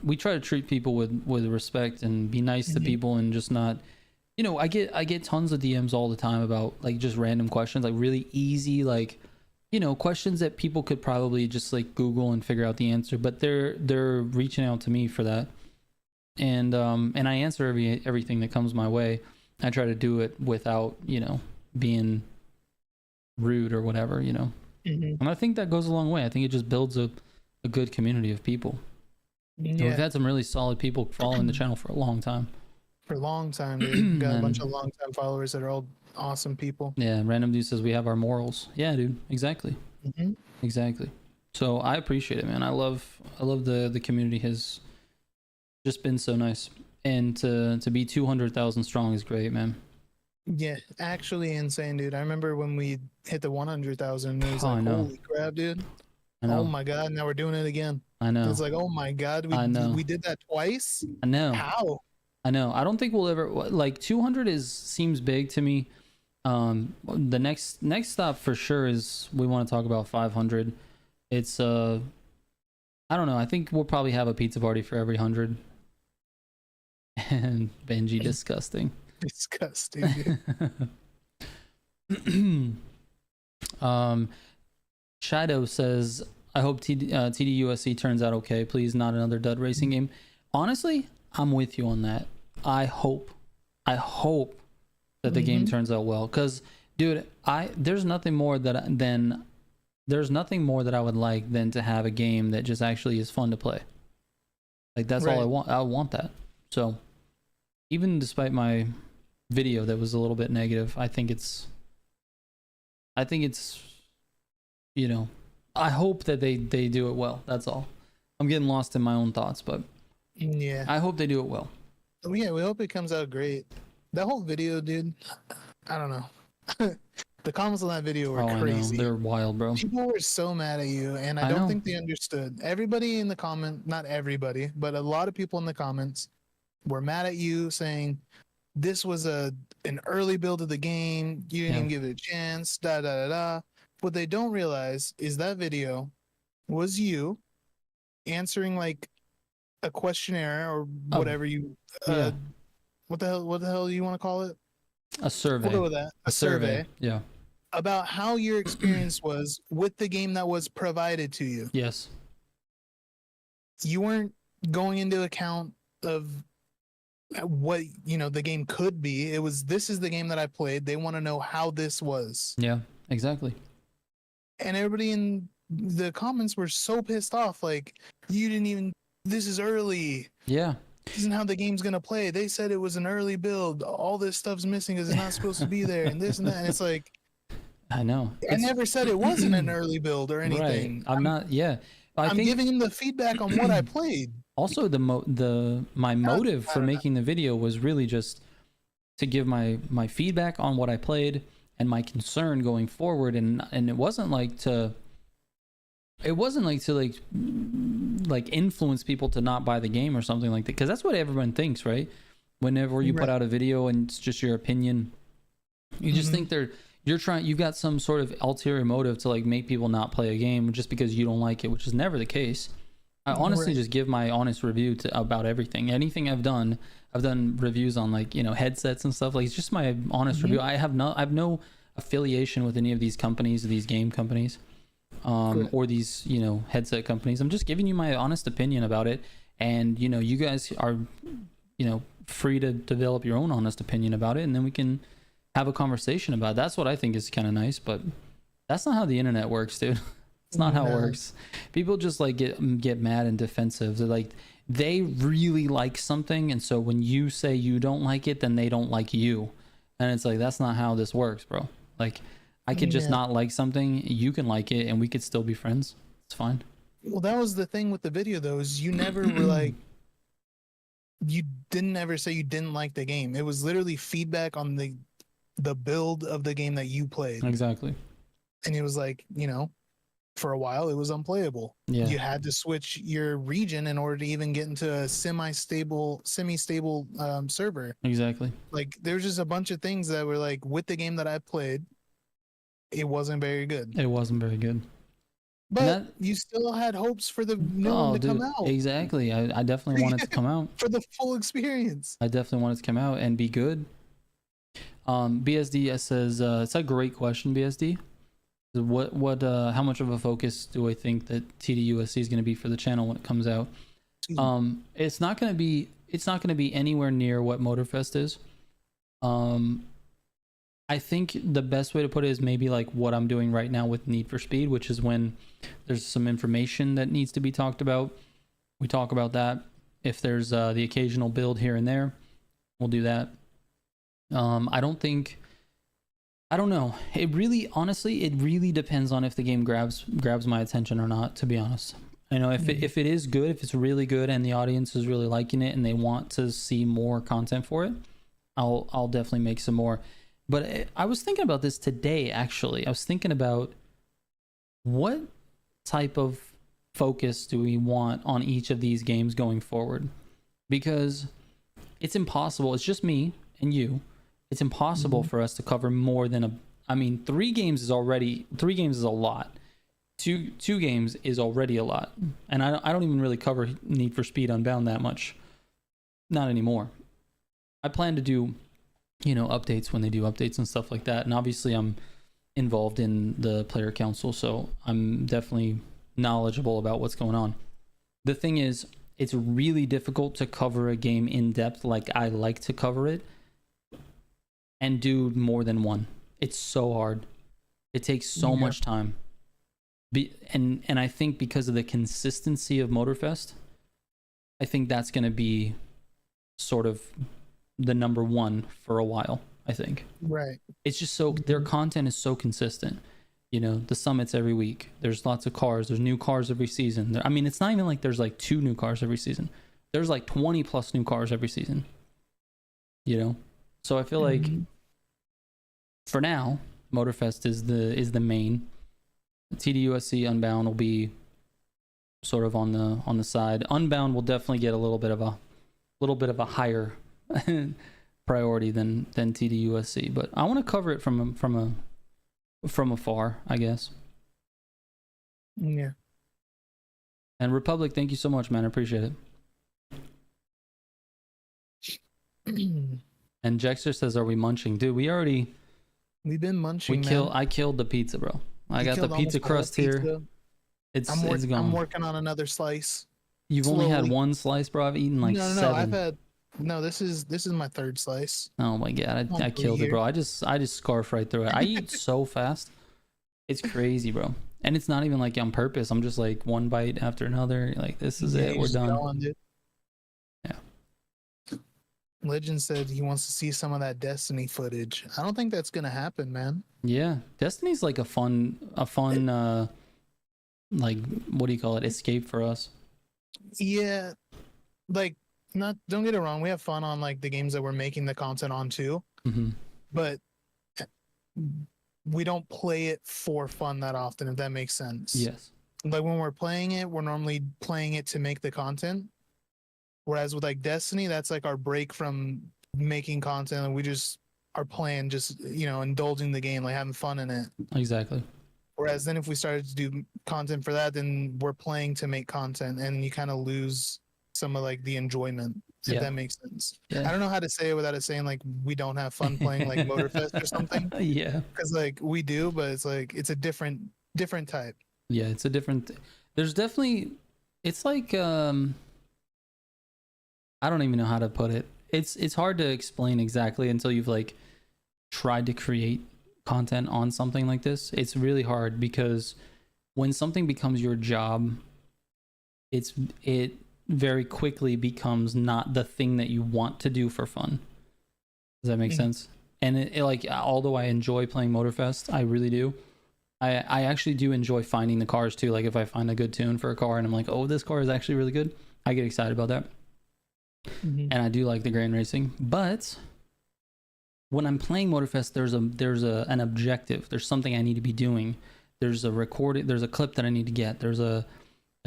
we try to treat people with respect and be nice to people, and just not, you know, I get tons of DMs all the time about like just random questions, like really easy, like, you know, questions that people could probably just like Google and figure out the answer, but they're reaching out to me for that. And I answer everything that comes my way. I try to do it without, you know, being rude or whatever, you know. And I think that goes a long way. I think it just builds a good community of people. Yeah. We've had some really solid people following the channel for a long time. For a long time, dude. Got a bunch of long-time followers that are all awesome people. Yeah, Random Dude says we have our morals. Yeah, dude, exactly. Exactly. So I appreciate it, man. I love the community has just been so nice, and to be 200,000 strong is great, man. Yeah, actually insane, dude. I remember when we hit the 100,000, it was like, holy crap, dude. Oh my god, now we're doing it again. I know. It's like, oh my god, we did that twice. I know. How? I know. I don't think we'll ever, like, 200 seems big to me. The next stop for sure is we want to talk about 500. It's I don't know. I think we'll probably have a pizza party for every 100. And Benji, disgusting. Disgusting, dude. Shadow says, I hope TDUSC turns out okay. Please, not another dud racing game. Honestly, I'm with you on that. I hope that the game turns out well, because dude, there's nothing more that I would like than to have a game that just actually is fun to play. Like that's all I want. I want that. So even despite my video that was a little bit negative, I think it's you know, I hope that they do it well. That's all. I'm getting lost in my own thoughts, but yeah, I hope they do it well. Yeah, we hope it comes out great. That whole video, dude, I don't know. The comments on that video were crazy. They're wild, bro. People were so mad at you, and I don't think they understood. Everybody in the comment, not everybody, but a lot of people in the comments were mad at you, saying this was an early build of the game. You didn't even give it a chance. Da da da da. What they don't realize is that video was you answering like a questionnaire or whatever you what the hell do you want to call it? A survey. We'll go with that. A survey. Yeah. About how your experience was with the game that was provided to you. Yes. You weren't going into account of what, you know, the game could be. It was, this is the game that I played. They want to know how this was. Yeah, exactly. And everybody in the comments were so pissed off. Like, you didn't even, this is early. Yeah. This isn't how the game's going to play. They said it was an early build. All this stuff's missing because it's not supposed to be there, and this and that. And it's like, I know. I never said it wasn't an early build or anything. Right. I'm not, yeah. I'm giving him the feedback on what I played. Also, my motive for making the video was really just to give my feedback on what I played and my concern going forward, and it wasn't like to influence people to not buy the game or something like that, because that's what everyone thinks, right? Whenever you put out a video and it's just your opinion, you just think you've got some sort of ulterior motive to like make people not play a game just because you don't like it, which is never the case. I honestly just give my honest review about everything. Anything I've done reviews on, like, you know, headsets and stuff. Like, it's just my honest review. I have no affiliation with any of these companies, these game companies, or these, you know, headset companies. I'm just giving you my honest opinion about it, and, you know, you guys are, you know, free to develop your own honest opinion about it, and then we can have a conversation about it. That's what I think is kind of nice, but that's not how the internet works, dude. It's not how it works. People just like get mad and defensive. They're like, they really like something, and so when you say you don't like it, then they don't like you. And it's like, that's not how this works, bro. Like, I could just not like something, you can like it, and we could still be friends. It's fine. Well, that was the thing with the video, though, is you never were like, you didn't ever say you didn't like the game. It was literally feedback on the build of the game that you played. Exactly. And it was like, you know, for a while it was unplayable. Yeah. You had to switch your region in order to even get into a semi-stable server. Exactly. Like, there's just a bunch of things that were like, with the game that I played, it wasn't very good. It wasn't very good. But you still had hopes for the new one to come out. Exactly. I definitely want it to come out. For the full experience. I definitely want it to come out and be good. BSD says, it's a great question, BSD. How much of a focus do I think that TDUSC is going to be for the channel when it comes out? It's not going to be anywhere near what Motorfest is. I think the best way to put it is maybe like what I'm doing right now with Need for Speed, which is when there's some information that needs to be talked about, we talk about that. If there's the occasional build here and there, we'll do that. I don't know. Honestly, it really depends on if the game grabs my attention or not, to be honest. I know if it is good, if it's really good and the audience is really liking it and they want to see more content for it, I'll definitely make some more. But I was thinking about this today, actually. I was thinking about what type of focus do we want on each of these games going forward? Because it's impossible. It's just me and you. It's impossible for us to cover more than 3 games is a lot. Two games is already a lot. And I don't even really cover Need for Speed Unbound that much. Not anymore. I plan to do, you know, updates when they do updates and stuff like that. And obviously I'm involved in the player council, so I'm definitely knowledgeable about what's going on. The thing is, it's really difficult to cover a game in depth like I like to cover it and do more than one. It's so hard. It takes so much time. And I think because of the consistency of Motorfest, I think that's going to be sort of the number one for a while, I think. Right. It's just so, their content is so consistent. You know, the summits every week. There's lots of cars. There's new cars every season. I mean, it's not even like there's like 2 new cars every season. There's like 20 plus new cars every season. You know? So I feel like for now, Motorfest is the main. TDUSC Unbound will be sort of on the side. Unbound will definitely get a little bit of a higher priority than TDUSC, but I want to cover it from afar, I guess. Yeah. And Republic, thank you so much, man. I appreciate it. And Jexter says, "Are we munching, dude? We've been munching. I killed the pizza, bro. I got the pizza crust here. It's gone. I'm working on another slice. You've only had one slice, bro. I've eaten like 7. This is my 3rd slice. Oh my god, I killed it, bro. I just scarf right through it. I eat so fast. It's crazy, bro. And it's not even like on purpose. I'm just like one bite after another. Like, this is it. We're done. Yeah. Legend said he wants to see some of that Destiny footage. I don't think that's gonna happen, man. Yeah, Destiny's like a fun like, what do you call it, escape for us. Yeah, like not. Don't get it wrong. We have fun on like the games that we're making the content on too, Hmm. but we don't play it for fun that often. If that makes sense. Yes. Like when we're playing it, we're normally playing it to make the content. Whereas with like Destiny, that's like our break from making content, and we just are playing, just indulging the game, like having fun in it. Exactly. Whereas then if we started to do content for that, then we're playing to make content, and you kind of lose some of like the enjoyment, if Yeah. that makes sense. Yeah. I don't know how to say it without it saying like we don't have fun playing like Motorfest or something, Yeah. because like we do, but it's like it's a different type. Yeah, it's a different there's definitely, it's like I don't even know how to put it. It's hard to explain exactly until you've like tried to create content on something like this. It's really hard because when something becomes your job, it very quickly becomes not the thing that you want to do for fun. Does that make sense? And it like, although I enjoy playing Motorfest, I really do. I actually do enjoy finding the cars too. Like if I find a good tune for a car and I'm like, oh, this car is actually really good, I get excited about that. And I do like the grand racing. But when I'm playing Motorfest, there's an objective. There's something I need to be doing. There's a clip that I need to get. There's a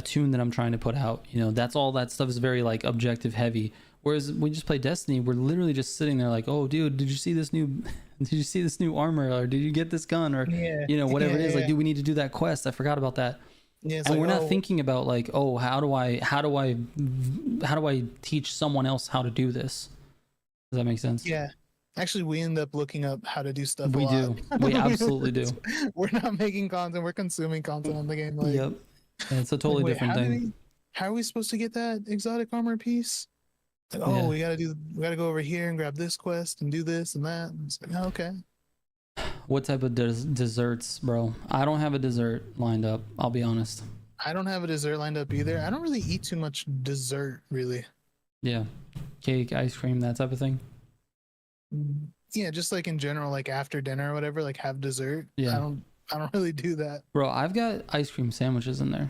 tune that I'm trying to put out. That's all. That stuff is very like objective heavy. Whereas we just play Destiny, we're literally just sitting there like, oh dude, did you see this new armor, or did you get this gun, or whatever it is. Like, dude, we need to do that quest. I forgot about that. Yeah, and like, we're not thinking about like, oh, how do I teach someone else how to do this? Does that make sense? Yeah. Actually, we end up looking up how to do stuff. We do. We absolutely do. We're not making content. We're consuming content on the game. Like, yep. And it's a totally different thing. How are we supposed to get that exotic armor piece? Like, oh, we gotta go over here and grab this quest and do this and that. And it's like, oh, okay. What type of desserts, bro? I don't have a dessert lined up. I'll be honest. I don't have a dessert lined up either. I don't really eat too much dessert, really. Yeah, cake, ice cream, that type of thing. Yeah, just like in general, like after dinner or whatever, like have dessert. Yeah, I don't really do that. Bro, I've got ice cream sandwiches in there.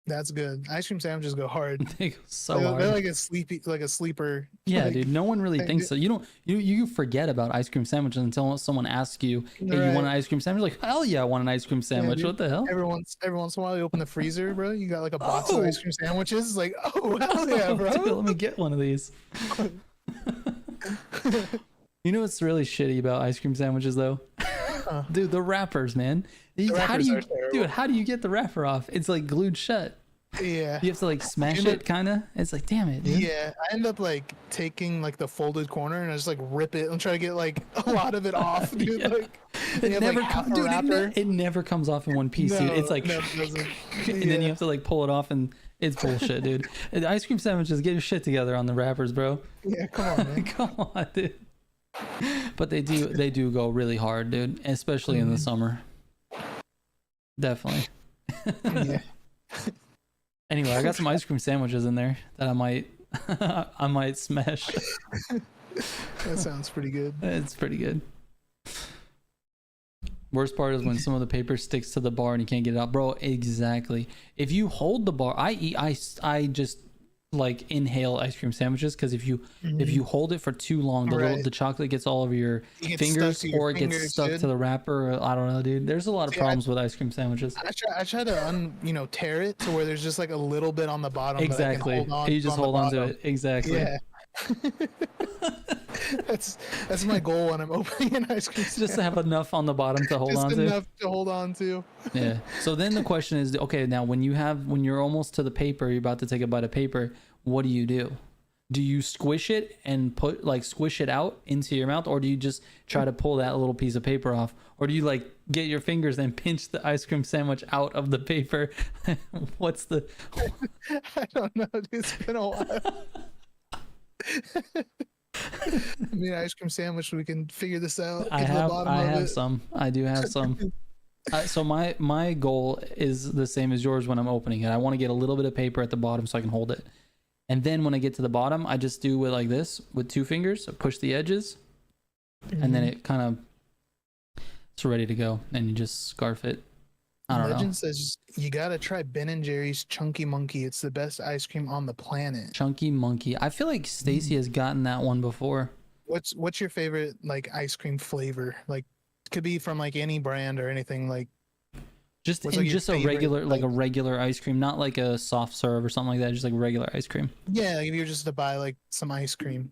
That's good. Ice cream sandwiches go hard. They go so hard. They're like a sleeper. Yeah, like, dude. No one really thinks so. You forget about ice cream sandwiches until someone asks you, "Hey, you want an ice cream sandwich?" Like, hell yeah, I want an ice cream sandwich. Yeah, what the hell? Every once in a while, you open the freezer, bro. You got like a box of ice cream sandwiches. It's like, oh hell yeah, bro. Dude, let me get one of these. You know what's really shitty about ice cream sandwiches though? Dude, the wrappers, man. How do you get the wrapper off? It's like glued shut. Yeah. You have to like smash it, kind of. It's like, damn it, dude. Yeah, I end up like taking like the folded corner and I just like rip it and try to get like a lot of it off, dude. Yeah. Like it never comes off in one piece, dude. It's like, and then you have to like pull it off, and it's bullshit, dude. The ice cream sandwiches, get your shit together on the wrappers, bro. Yeah, come on, man. Come on, dude. But they do go really hard, dude, especially in the summer. Definitely. Yeah. Anyway, I got some ice cream sandwiches in there that I might smash. That sounds pretty good. It's pretty good. Worst part is when some of the paper sticks to the bar and you can't get it out, bro. Exactly. If you hold the bar, I just like inhale ice cream sandwiches, because if you hold it for too long, the chocolate gets all over your fingers, or it gets stuck to the wrapper. I don't know, dude. There's a lot of problems with ice cream sandwiches. I try to tear it to where there's just like a little bit on the bottom. Exactly. You just hold on to it. Exactly. Yeah. that's my goal when I'm opening an ice cream sandwich. Just to have enough on the bottom to hold on to. Just enough to hold on to. Yeah. So then the question is, okay, now when you're almost to the paper, you're about to take a bite of paper, what do? Do you squish it and squish it out into your mouth, or do you just try to pull that little piece of paper off, or do you like get your fingers and pinch the ice cream sandwich out of the paper? What's the? I don't know. Dude, it's been a while. I mean, ice cream sandwich. We can figure this out. I have some. I do have some. So my goal is the same as yours when I'm opening it. I want to get a little bit of paper at the bottom so I can hold it. And then when I get to the bottom, I just do it like this with 2 fingers, push the edges, and then it kind of, it's ready to go. And you just scarf it. I don't know. Legend says you gotta try Ben and Jerry's Chunky Monkey. It's the best ice cream on the planet. Chunky Monkey. I feel like Stacy has gotten that one before. What's your favorite like ice cream flavor? Like, could be from like any brand or anything. Like, Just what's, in like, your just a favorite, regular, like like- a regular ice cream, not like a soft serve or something like that. Just like regular ice cream. yeah, like if you were just to buy like some ice cream,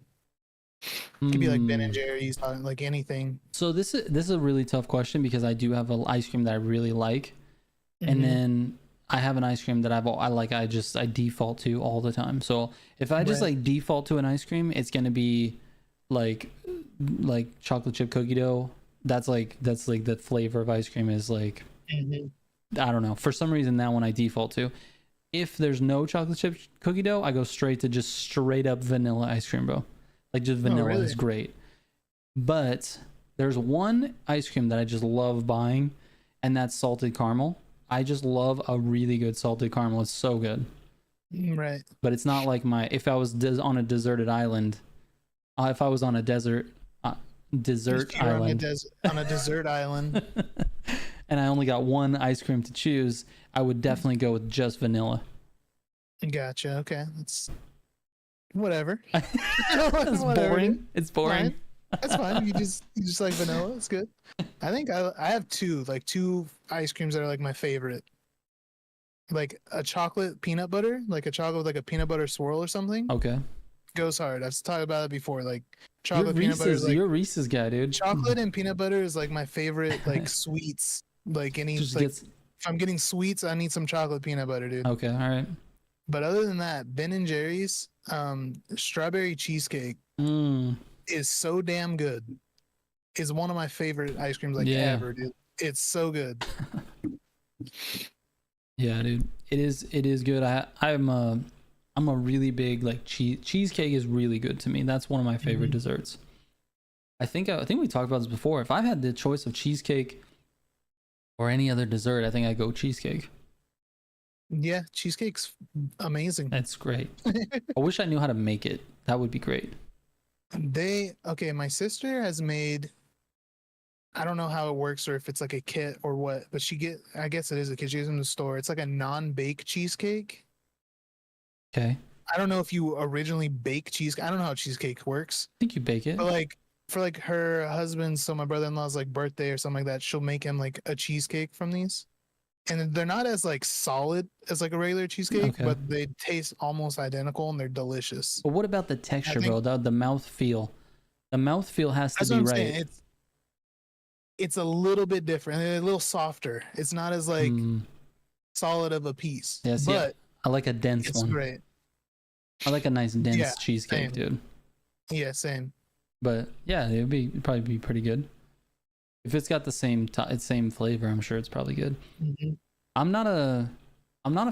it could be like Ben and Jerry's, like anything. So this is a really tough question because I do have an ice cream that I really like, and Mhm. then I have an ice cream that I default to all the time. So if I just Right. like default to an ice cream, it's gonna be like chocolate chip cookie dough. That's like the flavor of ice cream is like, Mhm. I don't know. For some reason that one I default to. If there's no chocolate chip cookie dough, I go straight up vanilla ice cream, bro. Like just vanilla really? is great. But there's one ice cream that I just love buying, and that's salted caramel. I just love a really good salted caramel. It's so good. Right. But it's not like if I was on a deserted island, if I was on a desert If you're island, on a desert island. and I only got one ice cream to choose, I would definitely go with just vanilla. Gotcha. Okay. That's whatever. It's Whatever, boring. dude. It's boring. Fine. That's fine. You just like vanilla. It's good. I think I have two ice creams that are like my favorite. Like a chocolate peanut butter, like a chocolate with like a peanut butter swirl or something. Okay. Goes hard. I've talked about it before. Like You're chocolate peanut butter is Reese's. like You're a Reese's guy, dude. chocolate and peanut butter is like my favorite like sweets. Like any Just like gets if I'm getting sweets, I need some chocolate peanut butter, dude. okay. All right. But other than that, Ben and Jerry's strawberry cheesecake Mm, is so damn good. Is one of my favorite ice creams like Yeah. ever, dude. It's so good. yeah, dude. It is good. I'm a really big like cheesecake is really good to me. That's one of my favorite Mhm. desserts. I think we talked about this before. If I've had the choice of cheesecake or any other dessert, I think I go cheesecake. Yeah, cheesecake's amazing. That's great. I wish I knew how to make it. That would be great. My sister has made, I don't know how it works or if it's like a kit or what, but I guess it is a kit. She gets in the store. It's like a non-bake cheesecake. Okay. I don't know if you originally bake cheesecake. I don't know how cheesecake works, I think you bake it. but like for like her husband's, so my brother-in-law's like birthday or something like that, she'll make him like a cheesecake from these. And they're not as like solid as like a regular cheesecake, Okay. but they taste almost identical and they're delicious. But what about the texture, think- bro? The mouth feel. The mouth feel has to That's be what I'm right. saying. It's a little bit different, a little softer. It's not as like Mm, solid of a piece. yes, yeah. but I like a dense it's one. great. I like a nice dense Yeah, cheesecake, same. dude. Yeah, same. But yeah, it'd probably be pretty good. If it's got the same flavor, I'm sure it's probably good. Mhm. I'm not a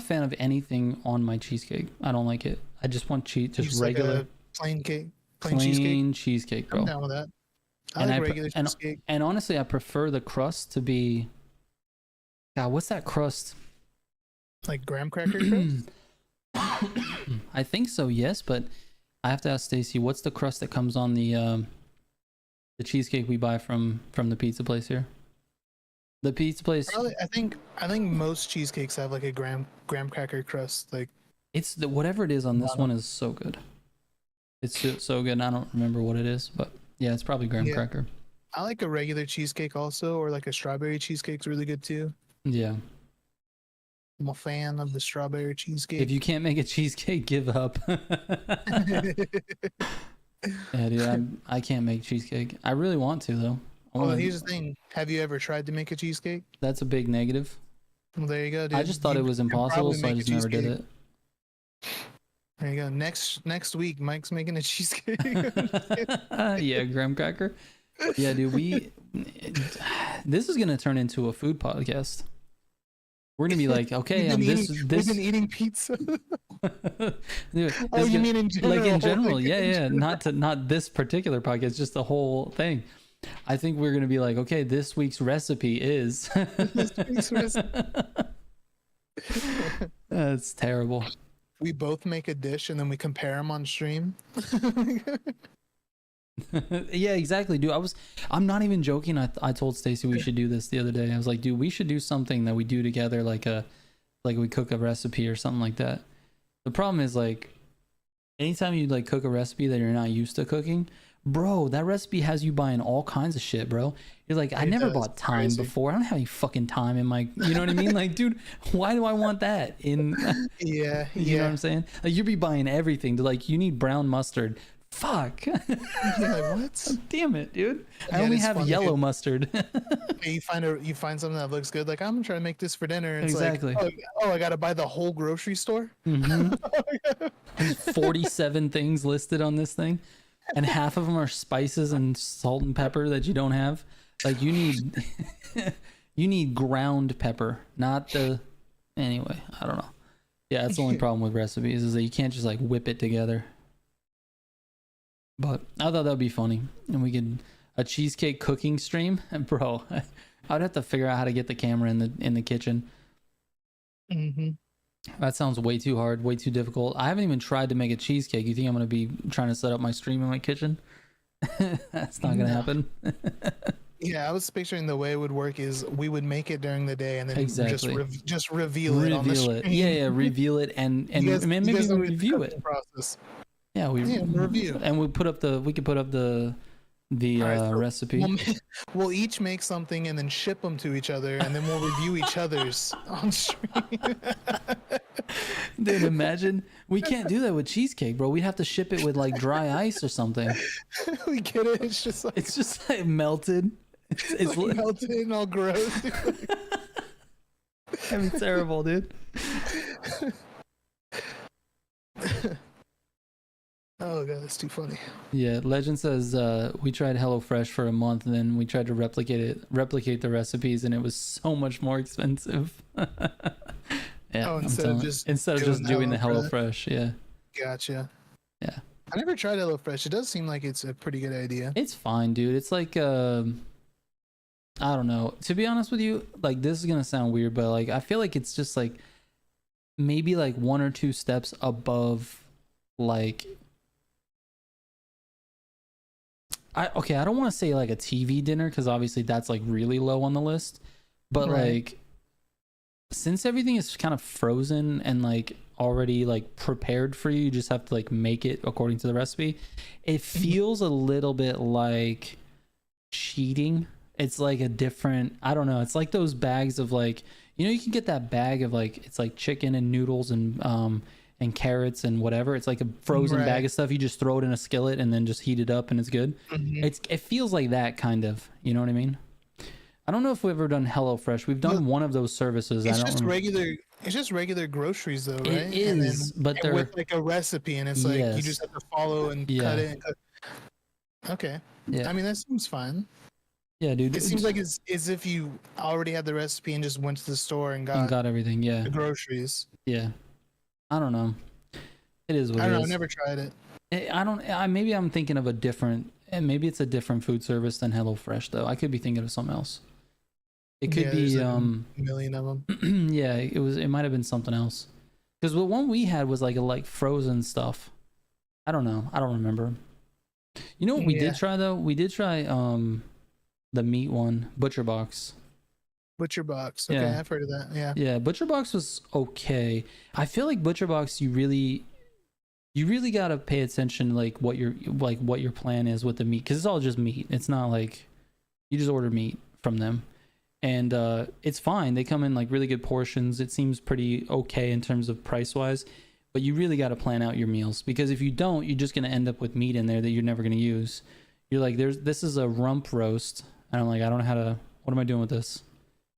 fan of anything on my cheesecake. I don't like it. I just want just Like regular a plain cake, plain cheesecake. cheesecake, bro. I'm down with that. I And like I pre- regular cheesecake. And honestly, I prefer the crust to be. God, what's that crust? Like graham cracker crust. I think so, yes, but I have to ask Stacy, what's the crust that comes on the cheesecake we buy from the pizza place here? The pizza place. Probably, I think most cheesecakes have like a graham cracker crust. Like It's whatever it is on this Wow. one is so good. It's so good. And I don't remember what it is, but yeah, it's probably graham Yeah. cracker. I like a regular cheesecake also, or like a strawberry cheesecake's really good too. Yeah. I'm a fan of the strawberry cheesecake. If you can't make a cheesecake, give up. Yeah, dude, I can't make cheesecake. I really want to though. Well, here's the thing. Have you ever tried to make a cheesecake? That's a big negative. Well, there you go, dude. I just thought You it was could impossible, probably so I make a just never did cheesecake. it. There you go. Next week, Mike's making a cheesecake. Yeah, graham cracker. Yeah, dude, this is gonna turn into a food podcast. We're gonna be like, okay, We've been eating pizza. dude, Oh, this you gonna- mean in general? like in general, Like, yeah, in yeah, not this particular podcast, just the whole thing. I think we're gonna be like, okay, this week's recipe is. This week's recipe. That's terrible. We both make a dish and then we compare them on stream. Yeah, exactly, dude. I'm not even joking. I told Stacy we should do this the other day. I was like, dude, we should do something that we do together, like we cook a recipe or something like that. The problem is like anytime you like cook a recipe that you're not used to cooking, bro, that recipe has you buying all kinds of shit, bro. You're like, I never bought thyme before. I don't have any fucking thyme in my, you know what I mean? Like, dude, why do I want that in? Yeah, You know what I'm saying? Like, you be buying everything. Like, you need brown mustard. Fuck. You're like, what? Damn it, dude. I Yeah, only it's have funny, yellow dude. mustard. You find something that looks good. Like, I'm gonna try to make this for dinner. And it's Exactly. like, oh, I gotta buy the whole grocery store. Mm-hmm. There's 47 things listed on this thing, and half of them are spices and salt and pepper that you don't have. Like, you need you need ground pepper, not the. Anyway, I don't know. Yeah, that's the only problem with recipes is that you can't just like whip it together. But I thought that'd be funny, and we could a cheesecake cooking stream. And bro, I'd have to figure out how to get the camera in the kitchen. Mm-hmm. That sounds way too hard, way too difficult. I haven't even tried to make a cheesecake. You think I'm gonna be trying to set up my stream in my kitchen? That's not gonna happen. Yeah, I was picturing the way it would work is we would make it during the day and then Exactly. just reveal it on the Reveal it. stream. Yeah, reveal it and maybe we review it. Process. Yeah, we review. And we could put up the Right, so recipe. We'll each make something and then ship them to each other, and then we'll review each other's on stream. Dude, imagine we can't do that with cheesecake, bro. We'd have to ship it with like dry ice or something. We get it. It's just like melted. It's like melted and all gross. That'd be terrible, dude. Oh god, that's too funny. Yeah, Legend says we tried HelloFresh for a month and then we tried to replicate the recipes and it was so much more expensive. Yeah, instead of just doing the HelloFresh, yeah. Gotcha. Yeah. I never tried HelloFresh. It does seem like it's a pretty good idea. It's fine, dude. It's like I don't know. To be honest with you, like this is gonna sound weird, but like I feel like it's just like maybe like one or two steps above like I don't want to say like a TV dinner because obviously that's like really low on the list, but Right. like since everything is kind of frozen and like already like prepared for you, you just have to like make it according to the recipe. It feels a little bit like cheating. It's like a different, I don't know. It's like those bags of like, you know, you can get that bag of like, it's like chicken and noodles and carrots and whatever. It's like a frozen bag of stuff. You just throw it in a skillet and then just heat it up and it's good. Mhm. It feels like that kind of, you know what I mean? I don't know if we've ever done HelloFresh. We've done one of those services. It's just regular groceries though, right? It is, but they're with like a recipe, and it's like you just have to follow and cut it. And cut. Okay. Yeah. I mean, that seems fine. Yeah, dude. It seems like it's as if you already had the recipe and just went to the store and got everything. Yeah. the groceries. Yeah. I don't know. It is what I don't it know. is. I've never tried it. Maybe I'm thinking of a different, and maybe it's a different food service than HelloFresh though. I could be thinking of something else. It could be like a million of them. yeah, it might have been something else. Because the one we had was like frozen stuff. I don't know. I don't remember. You know what we did try though? We did try the meat one, Butcher Box. Butcher Box. Okay, Yeah. I've heard of that. Yeah. Yeah, Butcher Box was okay. I feel like Butcher Box you really got to pay attention like what your plan is with the meat, cuz it's all just meat. It's not like you just order meat from them. And it's fine. They come in like really good portions. It seems pretty okay in terms of price wise, but you really got to plan out your meals, because if you don't, you're just going to end up with meat in there that you're never going to use. You're like, this is a rump roast, and I'm like, I don't know how to, what am I doing with this?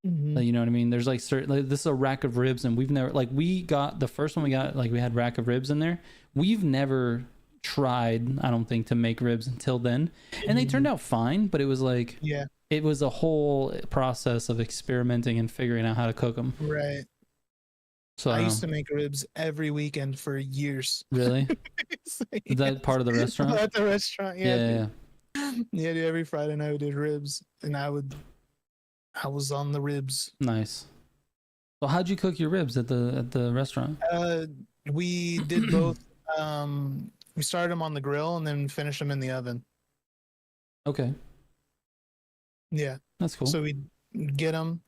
Mm-hmm. You know what I mean? There's like certain, like, this is a rack of ribs, and we've never, like, we got the first one we got, like, we had rack of ribs in there. We've never tried, I don't think, to make ribs until then, and they turned out fine, but it was like, Yeah. it was a whole process of experimenting and figuring out how to cook them. Right. So I used to make ribs every weekend for years. really, is that part of the restaurant? At the restaurant, yeah. Yeah. Yeah, dude, every Friday night we did ribs, and I was on the ribs. Nice. So how'd you cook your ribs at the restaurant? We did both. We started them on the grill and then finished them in the oven. Okay, Yeah. that's cool. So we get them.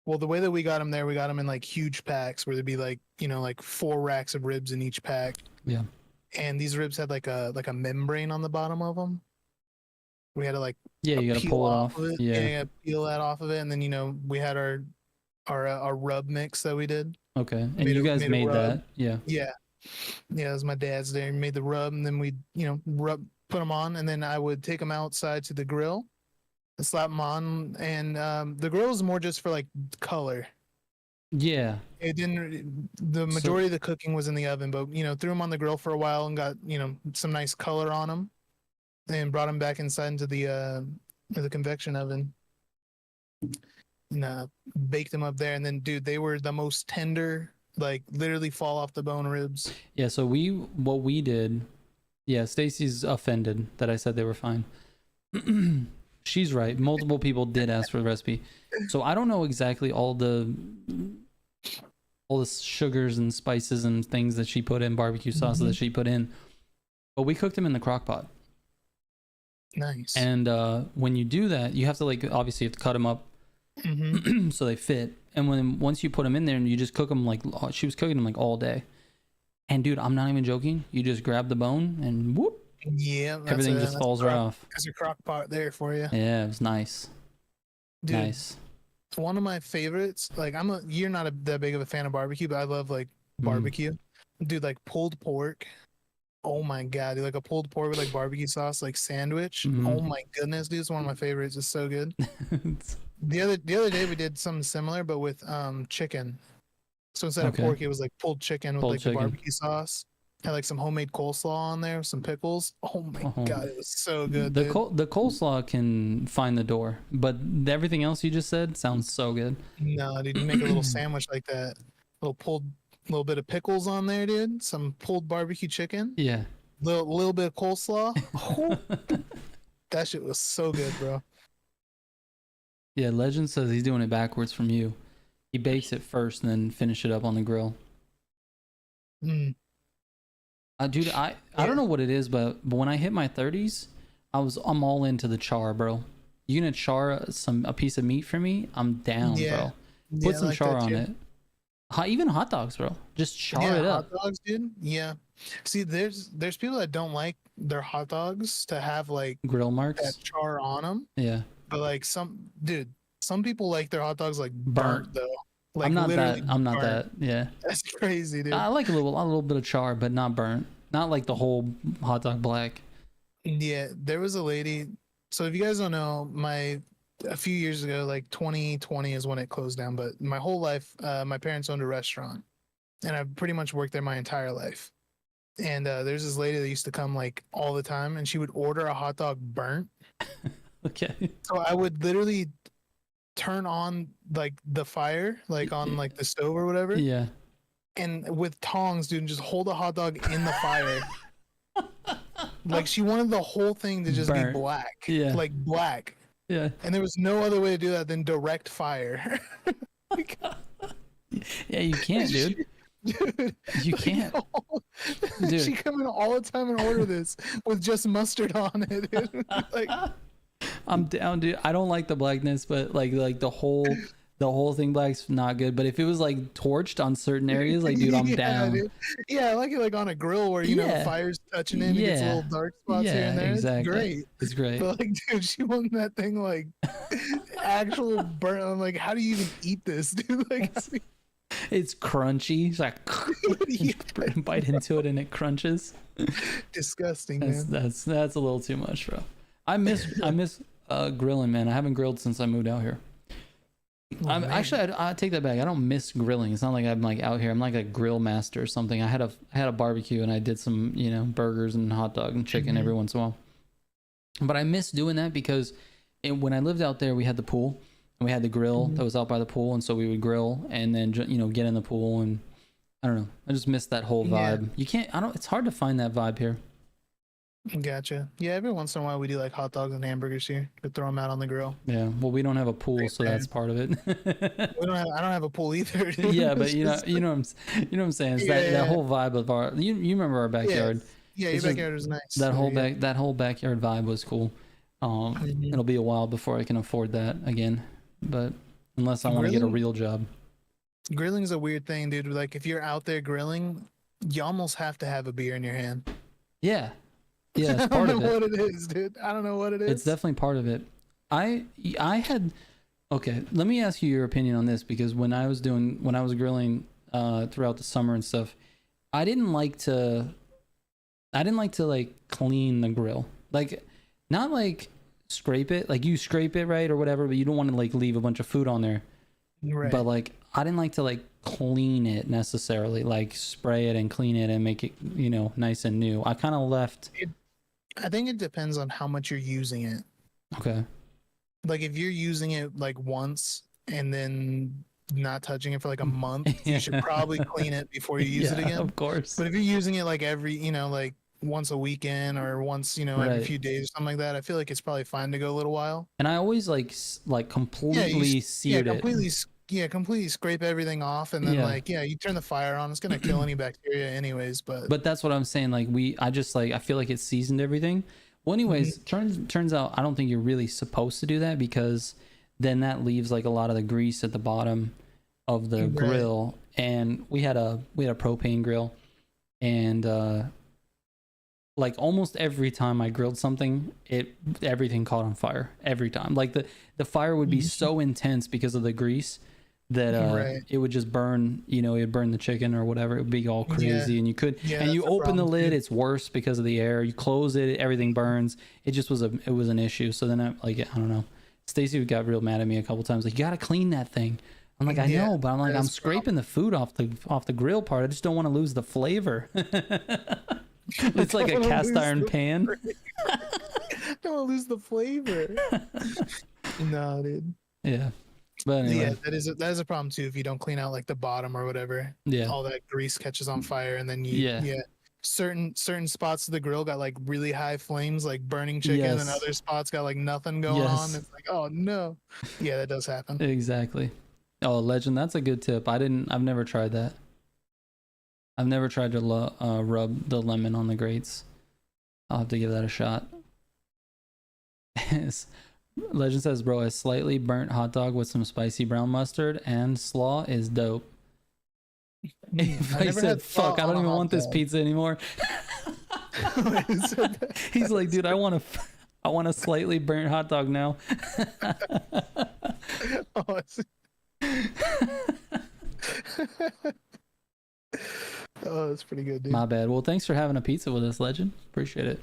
Well, the way that we got them there, we got them in like huge packs where there'd be like, like 4 racks of ribs in each pack. Yeah. And these ribs had like a membrane on the bottom of them. We had to like Yeah, you gotta peel pull it off off. of it. Yeah. Yeah, peel that off of it, and then we had our rub mix that we did. Okay. And you guys made that. Yeah. Yeah, yeah. It was my dad's there. He made the rub, and then we put them on, and then I would take them outside to the grill and slap them on. And the grill is more just for like color. Yeah. It didn't. The majority of the cooking was in the oven, but threw them on the grill for a while and got some nice color on them, and brought them back inside into the convection oven. And baked them up there, and then dude, they were the most tender, like literally fall off the bone ribs. Yeah. So what we did. Yeah, Stacy's offended that I said they were fine. She's right. Multiple people did ask for the recipe. So I don't know exactly all the sugars and spices and things that she put in, barbecue sauce that she put in. But we cooked them in the crock pot. Nice. And when you do that, you have to obviously you have to cut them up so they fit. And once you put them in there and you just cook them she was cooking them like all day. And dude, I'm not even joking. You just grab the bone and whoop. Yeah. Everything just falls right off. That's a crock pot there for you. Yeah, it was nice. Dude, nice. One of my favorites. Like you're not that big of a fan of barbecue, but I love like barbecue. Dude, like pulled pork. Oh my god, dude, like a pulled pork with like barbecue sauce, like sandwich. Oh my goodness, dude, it's one of my favorites. It's so good. The other day we did something similar, but with chicken. So instead of pork, it was like pulled chicken with like the barbecue sauce. Had like some homemade coleslaw on there, some pickles. Oh my god, it was so good. The coleslaw can find the door, but everything else you just said sounds so good. No, dude, you make a little sandwich like that, little bit of pickles on there, dude. Some pulled barbecue chicken. Yeah. Little bit of coleslaw. Oh, that shit was so good, bro. Yeah, Legend says he's doing it backwards from you. He bakes it first and then finish it up on the grill. Dude, I don't know what it is, but when I hit my 30s, I'm all into the char, bro. You gonna char a piece of meat for me? I'm down, bro. Put some char on it. Even hot dogs, bro. Just char it up. Hot dogs, dude. Yeah. See, there's people that don't like their hot dogs to have like grill marks, that char on them. Yeah. But like some people like their hot dogs like burnt though. Like I'm not that. Yeah. That's crazy, dude. I like a little bit of char, but not burnt. Not like the whole hot dog black. Yeah, there was a lady. So if you guys don't know, a few years ago, like 2020 is when it closed down. But my whole life, my parents owned a restaurant, and I've pretty much worked there my entire life. And there's this lady that used to come like all the time, and she would order a hot dog burnt. Okay. So I would literally turn on like the fire, like on like the stove or whatever. Yeah. And with tongs, dude, and just hold a hot dog in the fire. Like she wanted the whole thing to just be black. Yeah. Like black. Yeah. And there was no other way to do that than direct fire. Yeah, you can't, dude. Dude, you can't. Dude. She come in all the time and order this with just mustard on it. Dude. Like, I'm down, dude. I don't like the blackness, but like the whole thing black's not good. But if it was like torched on certain areas, like dude, I'm down. Dude. Yeah, I like it like on a grill where the fire's touching it and it gets little dark spots here and there. Exactly. It's great. It's great. But like, dude, she wanted that thing like actual burnt. I'm like, how do you even eat this, dude? Like, it's crunchy. It's like bite into it and it crunches. Disgusting, man. That's a little too much, bro. I miss grilling, man. I haven't grilled since I moved out here. I take that back. I don't miss grilling. It's not like I'm like out here. I'm like a grill master or something. I had a barbecue and I did some burgers and hot dog and chicken every once in a while. But I miss doing that because when I lived out there, we had the pool and we had the grill that was out by the pool, and so we would grill and then get in the pool, and I don't know. I just miss that whole vibe. You can't. It's hard to find that vibe here. Gotcha. Yeah, every once in a while we do like hot dogs and hamburgers here. We throw them out on the grill. Yeah. Well, we don't have a pool, so that's part of it. I don't have a pool either. Dude. Yeah, but you know what I'm saying. It's that whole vibe of our. You remember our backyard? Yeah, your backyard was nice. That whole backyard vibe was cool. It'll be a while before I can afford that again, but unless I want to get a real job. Grilling's a weird thing, dude. Like if you're out there grilling, you almost have to have a beer in your hand. Yeah, yeah, it's I part don't of know it. what it is, dude. I don't know what it is. It's definitely part of it. I had okay. Let me ask you your opinion on this, because when I was grilling throughout the summer and stuff, I didn't like to like clean the grill, like not like scrape it, like you scrape it right or whatever, but you don't want to like leave a bunch of food on there. Right. But like I didn't like to like clean it necessarily, like spray it and clean it and make it, you know, nice and new. I kind of left. I think it depends on how much you're using it. Okay. Like if you're using it like once and then not touching it for like a month, you should probably clean it before you use it again. Of course. But if you're using it like every, you know, like once a weekend or once, you know, every few days or something like that, I feel like it's probably fine to go a little while. And I always like completely seared it. Completely scrape everything off, and then you turn the fire on. It's gonna kill any bacteria anyways. But that's what I'm saying. Like I feel like it seasoned everything. Well, anyways, turns out I don't think you're really supposed to do that, because then that leaves like a lot of the grease at the bottom of the grill. And we had a propane grill, and like almost every time I grilled something, everything caught on fire every time. Like the fire would be so intense because of the grease that it would just burn, you know, it'd burn the chicken or whatever. It would be all crazy, and you could, and you open the lid, it's worse because of the air. You close it, everything burns. It just was an issue. So then I don't know. Stacy got real mad at me a couple times. Like, you got to clean that thing. I'm like, I know, but I'm like, I'm scraping the food off the grill part. I just don't want to lose the flavor. It's like a cast iron pan. Don't want to lose the flavor. No, dude. Yeah. But anyway. Yeah, that is a problem too if you don't clean out like the bottom or whatever. Yeah. All that grease catches on fire, and then certain spots of the grill got like really high flames, like burning chicken, and other spots got like nothing going on. It's like, oh no. Yeah, that does happen. Exactly. Oh, Legend, that's a good tip. I've never tried that. I've never tried to rub the lemon on the grates. I'll have to give that a shot. Legend says, bro, a slightly burnt hot dog with some spicy brown mustard and slaw is dope. If I said, fuck, I don't even want this pizza anymore. He's like, dude, I want a slightly burnt hot dog now. Oh, that's pretty good, dude. My bad. Well, thanks for having a pizza with us, Legend. Appreciate it.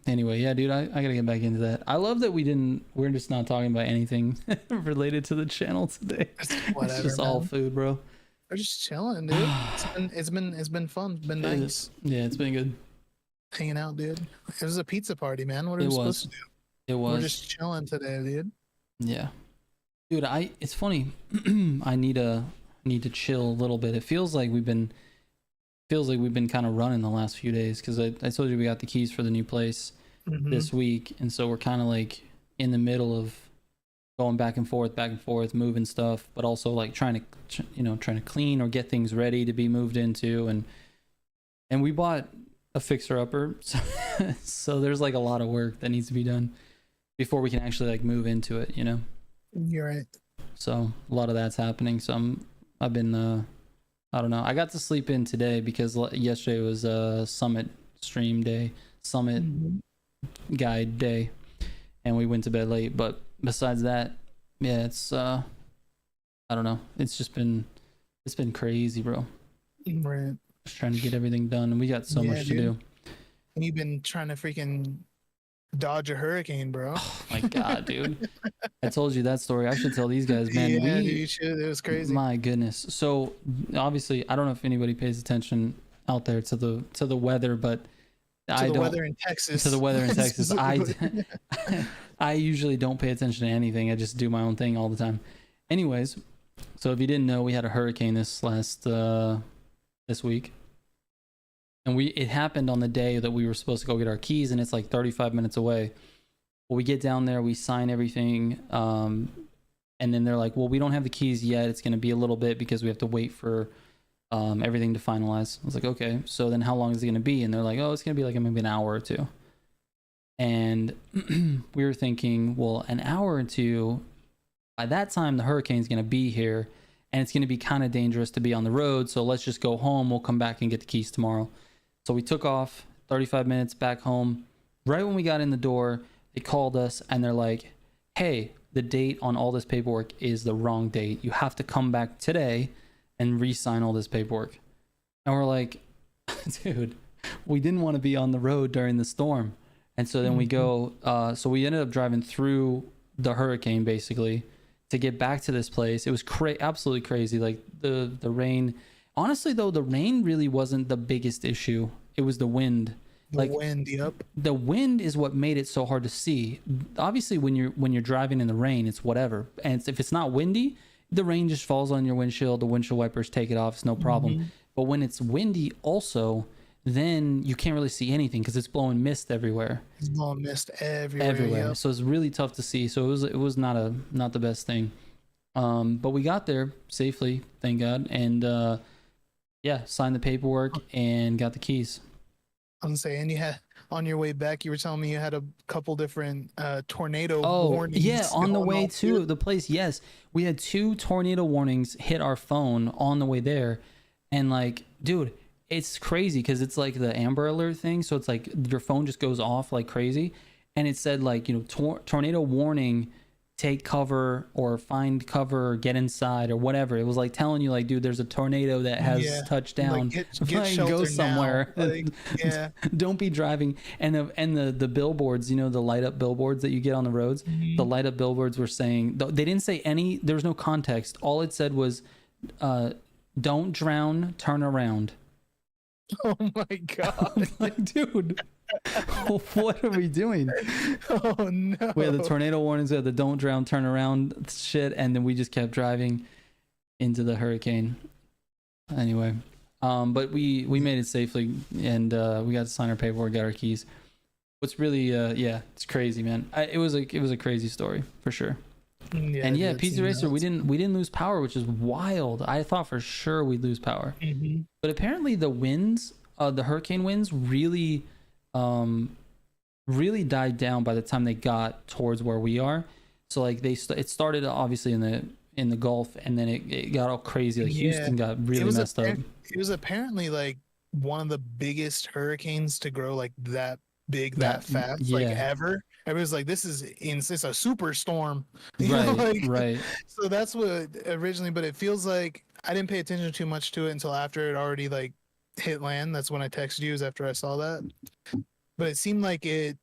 Anyway, yeah, dude, I gotta get back into that. I love that we're just not talking about anything related to the channel today. It's just all food, bro. We're just chilling, dude. It's been fun. It's been nice. Yeah, it's been good. Hanging out, dude. It was a pizza party, man. What are we supposed to do? It was. We're just chilling today, dude. Yeah. Dude, it's funny. I need to chill a little bit. It feels like we've been kind of running the last few days, because I told you we got the keys for the new place this week, and so we're kind of like in the middle of going back and forth, moving stuff, but also like trying to clean or get things ready to be moved into, and we bought a fixer-upper, so there's like a lot of work that needs to be done before we can actually like move into it, you know. You're right. So a lot of that's happening. So I've been I don't know. I got to sleep in today because yesterday was Summit stream day, Summit guide day, and we went to bed late. But besides that, yeah, it's I don't know. It's been crazy, bro. Right. Just trying to get everything done, and we got so much to do. And you've been trying to freaking dodge a hurricane, bro. Oh my god, dude. I told you that story. I should tell these guys, man. Yeah, dude, you should. It was crazy. My goodness. So obviously, I don't know if anybody pays attention out there to the weather, but to the weather in Texas. To the weather in Texas. I usually don't pay attention to anything. I just do my own thing all the time. Anyways, so if you didn't know, we had a hurricane this week. And it happened on the day that we were supposed to go get our keys, and it's like 35 minutes away. Well, we get down there, we sign everything, and then they're like, well, we don't have the keys yet. It's going to be a little bit because we have to wait for everything to finalize. I was like, okay. So then how long is it going to be? And they're like, oh, it's going to be like maybe an hour or two. And we were thinking, well, an hour or two, by that time the hurricane's going to be here and it's going to be kind of dangerous to be on the road, so let's just go home. We'll come back and get the keys tomorrow. So we took off 35 minutes back home. Right when we got in the door, they called us and they're like, hey, the date on all this paperwork is the wrong date. You have to come back today and re-sign all this paperwork. And we're like, dude, we didn't want to be on the road during the storm. And so then we go, so we ended up driving through the hurricane basically to get back to this place. It was absolutely crazy. Like the rain, honestly though, the rain really wasn't the biggest issue. It was the wind. The wind, yep. The wind is what made it so hard to see. Obviously when you're driving in the rain, it's whatever. And if it's not windy, the rain just falls on your windshield. The windshield wipers take it off. It's no problem. But when it's windy also, then you can't really see anything because it's blowing mist everywhere. It's blowing mist everywhere. Yep. So it's really tough to see. So it was not the best thing. But we got there safely, thank God, and signed the paperwork and got the keys. I'm saying, you had on your way back, you were telling me you had a couple different tornado warnings. Yeah, on the way to the place. Yes, we had 2 tornado warnings hit our phone on the way there, and like, dude, it's crazy because it's like the Amber Alert thing. So it's like your phone just goes off like crazy, and it said like, you know, tornado warning, take cover or find cover or get inside or whatever. It was like telling you like, dude, there's a tornado that has touched down. Like, get go somewhere. Like, don't be driving. And the billboards, you know, the light up billboards that you get on the roads, the light up billboards were saying, they didn't say there was no context. All it said was, don't drown, turn around. Oh my God. Like, dude, what are we doing? Oh no. We had the tornado warnings, we had the don't drown, turn around shit, and then we just kept driving into the hurricane. Anyway, but we made it safely, and we got to sign our paperwork, got our keys. What's really it's crazy, man. It was a crazy story for sure. Yeah, and Pizza Racer, we didn't lose power, which is wild. I thought for sure we'd lose power, but apparently the winds, the hurricane winds, really died down by the time they got towards where we are. So like it started obviously in the Gulf, and then it got all crazy. Like Houston got really messed up. It was apparently like one of the biggest hurricanes to grow like that big that fast like ever. Everybody's like, this is it's a super storm. Right. So that's what originally, but it feels like I didn't pay attention too much to it until after it already like hit land. That's when I texted you, is after I saw that. But it seemed like it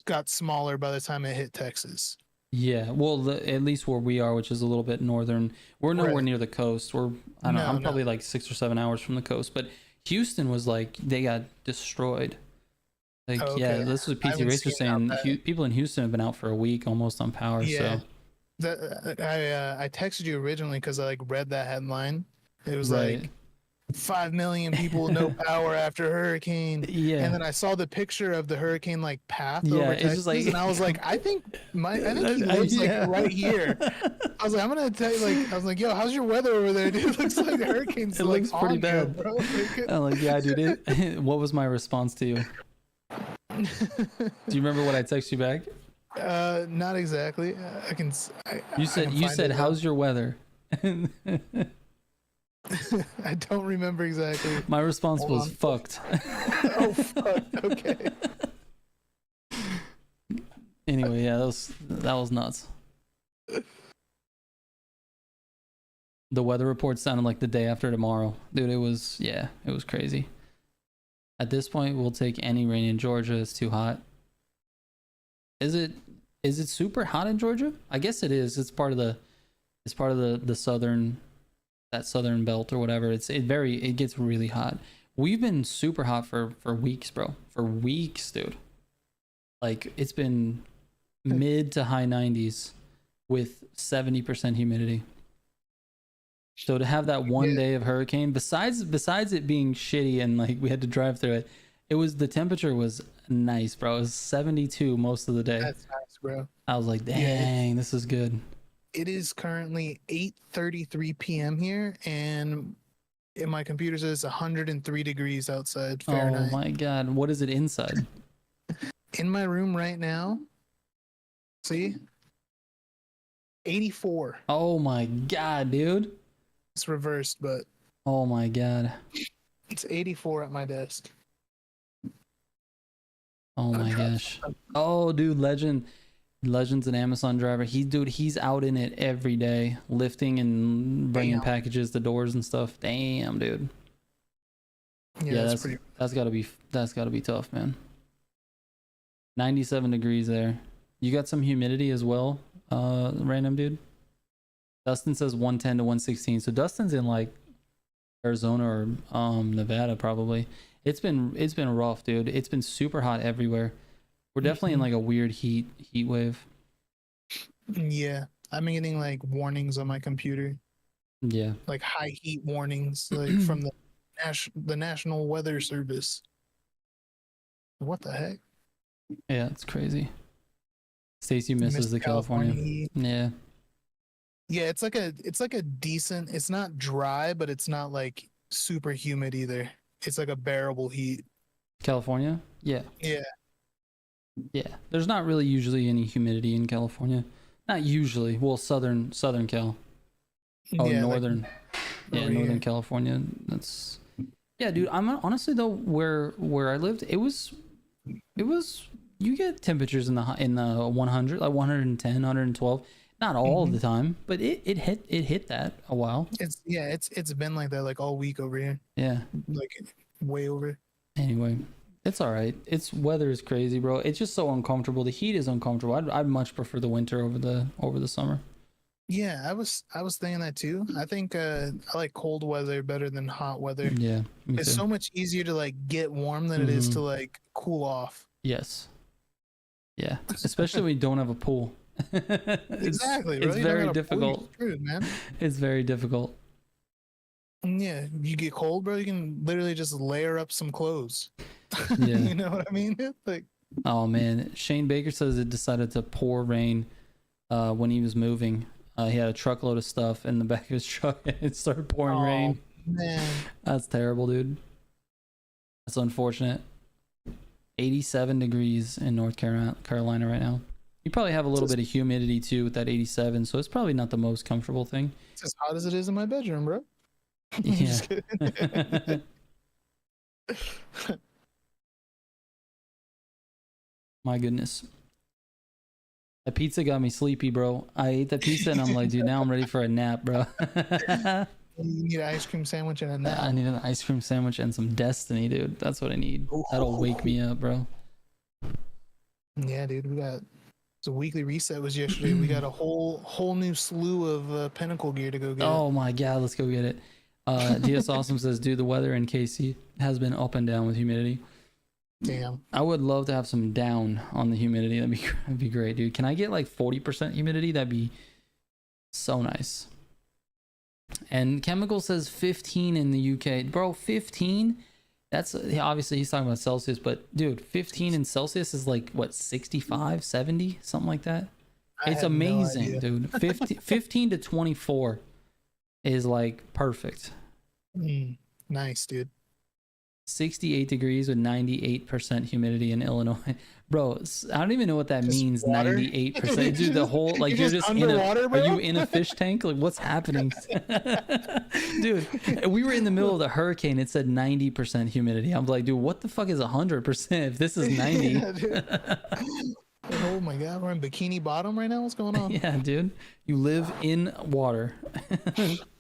got smaller by the time it hit Texas. Yeah, well, at least where we are, which is a little bit northern, we're nowhere near the coast. I'm probably like 6 or 7 hours from the coast. But Houston was like, they got destroyed. Like, this was PT Racer saying people in Houston have been out for a week almost on power. Yeah. So I texted you originally because I like read that headline. It was like 5 million people with no power after hurricane. Yeah. And then I saw the picture of the hurricane like path over Texas, just like, and I was like, I think he lives like right here. I was like, I'm gonna tell you, like, I was like, yo, how's your weather over there, dude? It looks like the hurricane's it like looks pretty bad, bro. I'm like, yeah, dude. What was my response to you? Do you remember what I texted you back? Not exactly. You said how's your weather? I don't remember exactly. My response was fucked. Oh fuck. Okay. Anyway, that was nuts. The weather report sounded like the day after tomorrow, dude. It was crazy. At this point, we'll take any rain in Georgia. It's too hot. Is it super hot in Georgia? I guess it is. It's part of the southern belt or whatever. It gets really hot. We've been super hot for weeks, bro. For weeks, dude. Like, it's been mid to high 90s with 70% humidity. So to have that one day of hurricane, besides it being shitty and like we had to drive through it, the temperature was nice, bro. It was 72 most of the day. That's nice, bro. I was like, dang, this is good. It is currently 8:33 p.m. here, and in my computer says 103 degrees outside Fahrenheit. Oh my god, what is it inside? in my room right now, see, 84. Oh my god, dude. It's reversed, but Oh my god. it's 84 at my desk. Oh my gosh. Oh, dude, Legend's an Amazon driver. He's out in it every day, lifting and bringing Damn. packages to doors and stuff. Damn, dude. Yeah, that's gotta be tough, man. 97 degrees there. You got some humidity as well, random dude. Dustin says 110 to 116. So Dustin's in like Arizona or Nevada probably. It's been rough, dude. It's been super hot everywhere. We're definitely in like a weird heat wave. Yeah, I'm getting like warnings on my computer, Yeah. like high heat warnings, like from the National Weather Service. What the heck? Yeah, it's crazy. Stacy misses Missed the California. heat. Yeah. Yeah, it's like a decent. It's not dry, but it's not like super humid either. It's like a bearable heat. California? Yeah. Yeah. Yeah. There's not really usually any humidity in California. Not usually. Well, southern Cal. Oh, Yeah, northern. like Yeah, over northern here. California. That's yeah, dude. I'm honestly though where I lived, it was you get temperatures in the 100, like 110, 112. Not all the time, but it hit that a while. It's been like that like all week over here. Yeah. Like way over. Anyway, it's all right. It's weather is crazy, bro. It's just so uncomfortable. The heat is uncomfortable. I'd much prefer the winter over the summer. Yeah, I was thinking that too. I think I like cold weather better than hot weather. Yeah, me It's too. so much easier to like get warm than it is to like cool off. Yes. Yeah, especially when you don't have a pool. Exactly, bro. It's You don't very got a pool, you're difficult. screwed, man. It's very difficult. Yeah, you get cold, bro. You can literally just layer up some clothes. Yeah. You know what I mean? Like, Oh man, Shane Baker says it decided to pour rain when he was moving. He had a truckload of stuff in the back of his truck and it started pouring rain. Man, That's terrible, dude. That's unfortunate. 87 degrees in North Carolina right now. You probably have a little bit of humidity too with that 87, so it's probably not the most comfortable thing. it's as hot as it is in my bedroom, bro. Yeah. Just kidding. My goodness. The pizza got me sleepy, bro. I ate the pizza and I'm like, dude, now I'm ready for a nap, bro. You need an ice cream sandwich and a nap. I need an ice cream sandwich and some Destiny, dude. That's what I need. That'll wake me up, bro. Yeah, dude, the weekly reset was yesterday. We got a whole new slew of Pinnacle gear to go get. Oh my god, let's go get it. DS Awesome says, dude, the weather in KC has been up and down with humidity. Damn. I would love to have some down on the humidity. That'd be great, dude. Can I get like 40% humidity? That'd be so nice. And Chemical says 15 in the UK. Bro, 15? That's obviously he's talking about Celsius, but dude, 15 in Celsius is like what, 65, 70, something like that. It's amazing, dude. 15 to 24 is like perfect. Nice, dude. 68 degrees with 98% humidity in Illinois. Bro, I don't even know what that means, water? 98%. Dude, the whole, like, You're just underwater, are you bro? in a fish tank? Like, what's happening? Dude, we were in the middle of the hurricane. It said 90% humidity. I'm like, dude, what the fuck is 100% if this is 90? Yeah, dude. Oh my god, we're in Bikini Bottom right now? What's going on? Yeah, dude. You live in water.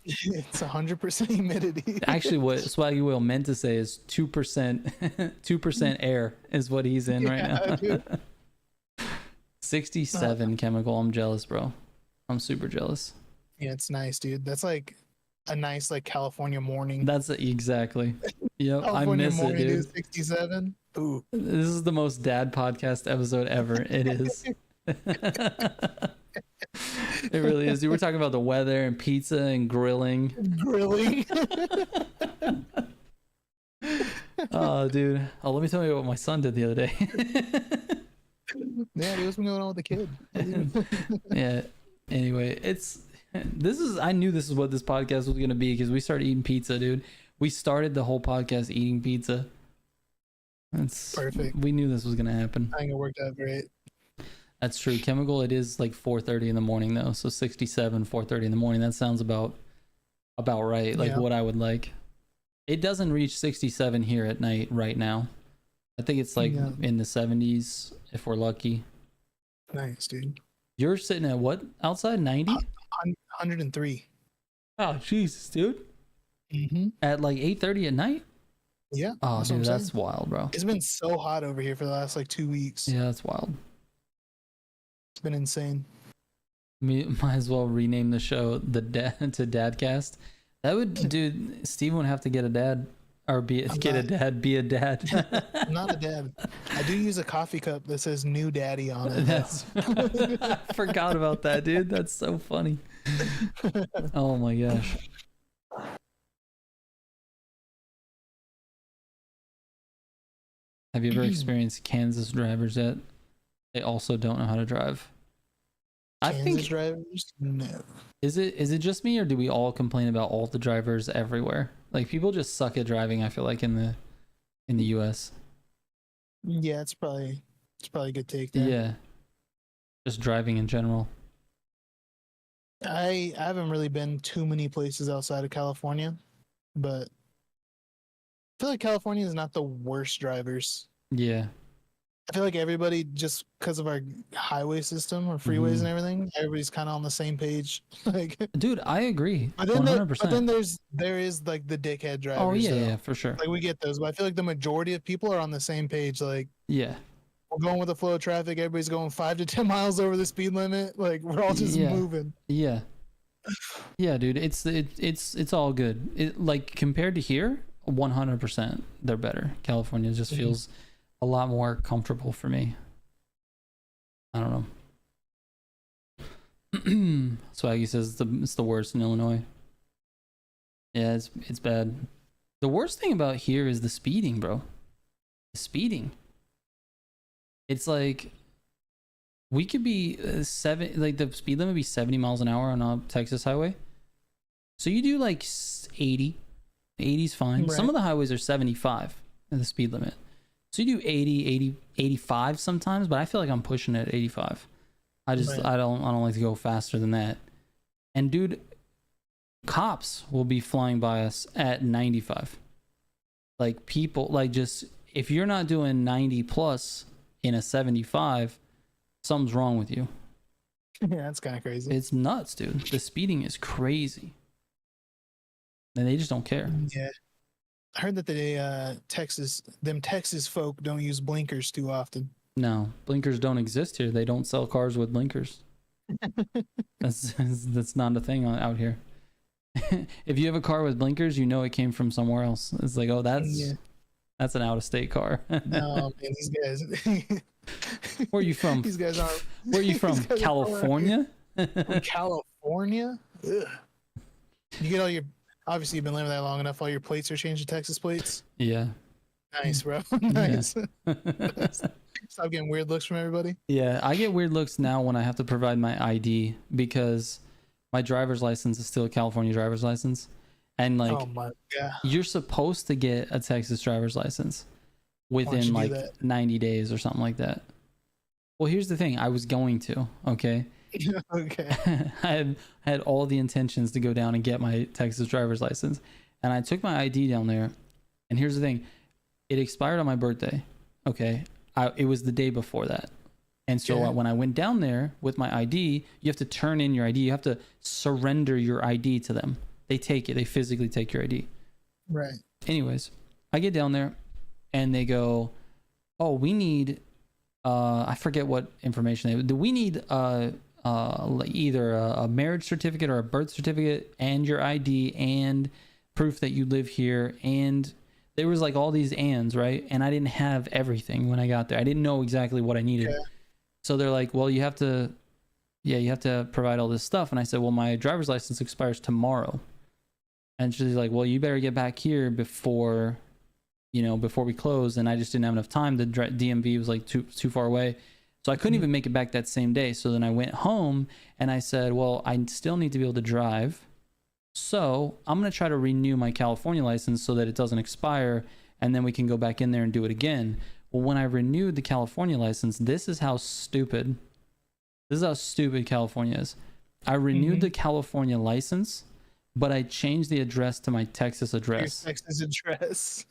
It's 100% humidity. Actually, what Swaggy Will meant to say is 2%, 2% air is what he's in right now. Dude. 67 Chemical. I'm jealous, bro. I'm super jealous. Yeah, it's nice, dude. That's like a nice like California morning. That's exactly. Yep, California I miss morning, it, dude. 67. Ooh. This is the most dad podcast episode ever. It is. It really is. Dude, we're talking about the weather and pizza and grilling. Grilling. Oh, dude. Oh, let me tell you what my son did the other day. Yeah, dude, what's been going on with the kid? Yeah. Anyway, I knew this is what this podcast was gonna be because we started eating pizza, dude. We started the whole podcast eating pizza. It's Perfect. We knew this was gonna happen. I think it worked out great. That's true. Chemical, it is like 4:30 in the morning though. So 67, 4:30 in the morning. That sounds about right. Like Yeah. what I would like. It doesn't reach 67 here at night right now. I think it's like Yeah. in the 70s if we're lucky. Nice, dude. You're sitting at what outside? 90? 103. Oh Jesus, dude. Mm-hmm. At like 8:30 at night? Yeah. Oh that's what dude, I'm that's saying. wild, bro. It's been so hot over here for the last like 2 weeks. Yeah, that's wild. It's been insane. Might as well rename the show the dad to Dadcast. That would, dude. Steven would have to get a dad, or be a dad. I'm not a dad. I do use a coffee cup that says "New Daddy" on it. That's I forgot about that, dude. That's so funny. Oh my gosh. Have you ever experienced Kansas drivers yet? They also don't know how to drive. I Kansas think drivers, no. is it just me, or do we all complain about all the drivers everywhere? Like people just suck at driving, I feel like in the US. Yeah, it's probably a good take there. Yeah. Just driving in general. I haven't really been too many places outside of California, but I feel like California is not the worst drivers. Yeah. I feel like everybody, just because of our highway system or freeways Mhm. and everything, everybody's kind of on the same page. Like, Dude, I agree. but then 100%. there is like the dickhead drivers. Oh yeah, though. yeah, for sure. Like we get those, but I feel like the majority of people are on the same page. Like Yeah. we're going with the flow of traffic. Everybody's going 5 to 10 miles over the speed limit. Like we're all just Yeah. moving. Yeah. Yeah, dude, it's all good. It, like compared to here, 100% they're better. California just feels a lot more comfortable for me. I don't know. Swaggy says it's the worst in Illinois. Yeah, it's bad. The worst thing about here is the speeding, bro. The speeding. It's like we could be like the speed limit be 70 miles an hour on a Texas highway. So you do like 80. 80's fine. Right. Some of the highways are 75 at the speed limit. So you do 80, 85 sometimes, but I feel like I'm pushing it at 85. I just Right. I don't like to go faster than that. And dude, cops will be flying by us at 95. Like people, like just if you're not doing 90 plus in a 75, something's wrong with you. Yeah, that's kind of crazy. It's nuts, dude. The speeding is crazy. And they just don't care. Yeah. I heard that Texas folk don't use blinkers too often. No, blinkers don't exist here. They don't sell cars with blinkers. That's not a thing out here. If you have a car with blinkers, you know it came from somewhere else. It's like, oh, that's an out-of-state car. No, man, these guys. Where are you from? These guys are. Where are you from? California? From California? Ugh. You get all your. Obviously, you've been living there long enough. All your plates are changed to Texas plates. Yeah. Nice, bro. Nice. Stop getting weird looks from everybody. Yeah, I get weird looks now when I have to provide my ID because my driver's license is still a California driver's license. And like, Oh my god. you're supposed to get a Texas driver's licened within you like do that? 90 days or something like that. Well, here's the thing. I was going to, okay? Okay. I had all the intentions to go down and get my Texas driver's license. And I took my ID down there. And here's the thing. It expired on my birthday. Okay. It was the day before that. And so Okay. when I went down there with my ID, you have to turn in your ID. You have to surrender your ID to them. They take it. They physically take your ID. Right. Anyways, I get down there and they go, oh, we need, I forget what information we need, either a marriage certificate or a birth certificate and your ID and proof that you live here. And there was like all these ands, right? And I didn't have everything when I got there. I didn't know exactly what I needed. Okay. So they're like, well, you have to provide all this stuff. And I said, well, my driver's license expires tomorrow. And she's like, well, you better get back here before we close. And I just didn't have enough time. The DMV was like too far away. So I couldn't even make it back that same day. So then I went home and I said, well, I still need to be able to drive. So I'm going to try to renew my California license so that it doesn't expire. and then we can go back in there and do it again. Well, when I renewed the California license, this is how stupid California is. I renewed the California license, but I changed the address to my Texas address. Your Texas address.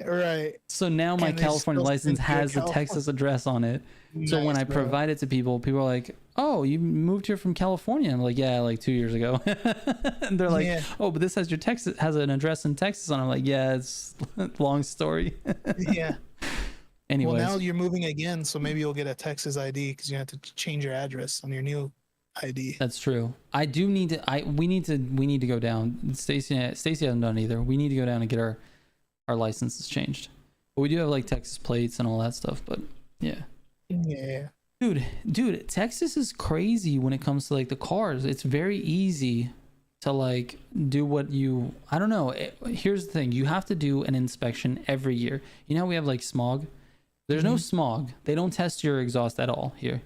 Right. So now my California license has the Texas address on it. So Nice, when I bro. provide it to people, people are like, "Oh, you moved here from California?" I'm like, "Yeah, like 2 years ago." And they're like, Yeah. "Oh, but this has has an address in Texas." And I'm like, "Yeah, it's a long story." Yeah. Anyways, Well, now you're moving again, so maybe you'll get a Texas ID because you have to change your address on your new ID. that's true. I do need to. We need to go down. Stacy hasn't done either. We need to go down and get our licenses changed. But we do have like Texas plates and all that stuff. But yeah. Yeah. Dude, Texas is crazy when it comes to like the cars. It's very easy to like do what you, I don't know. Here's the thing. You have to do an inspection every year. You know how we have like smog? There's no smog. They don't test your exhaust at all here.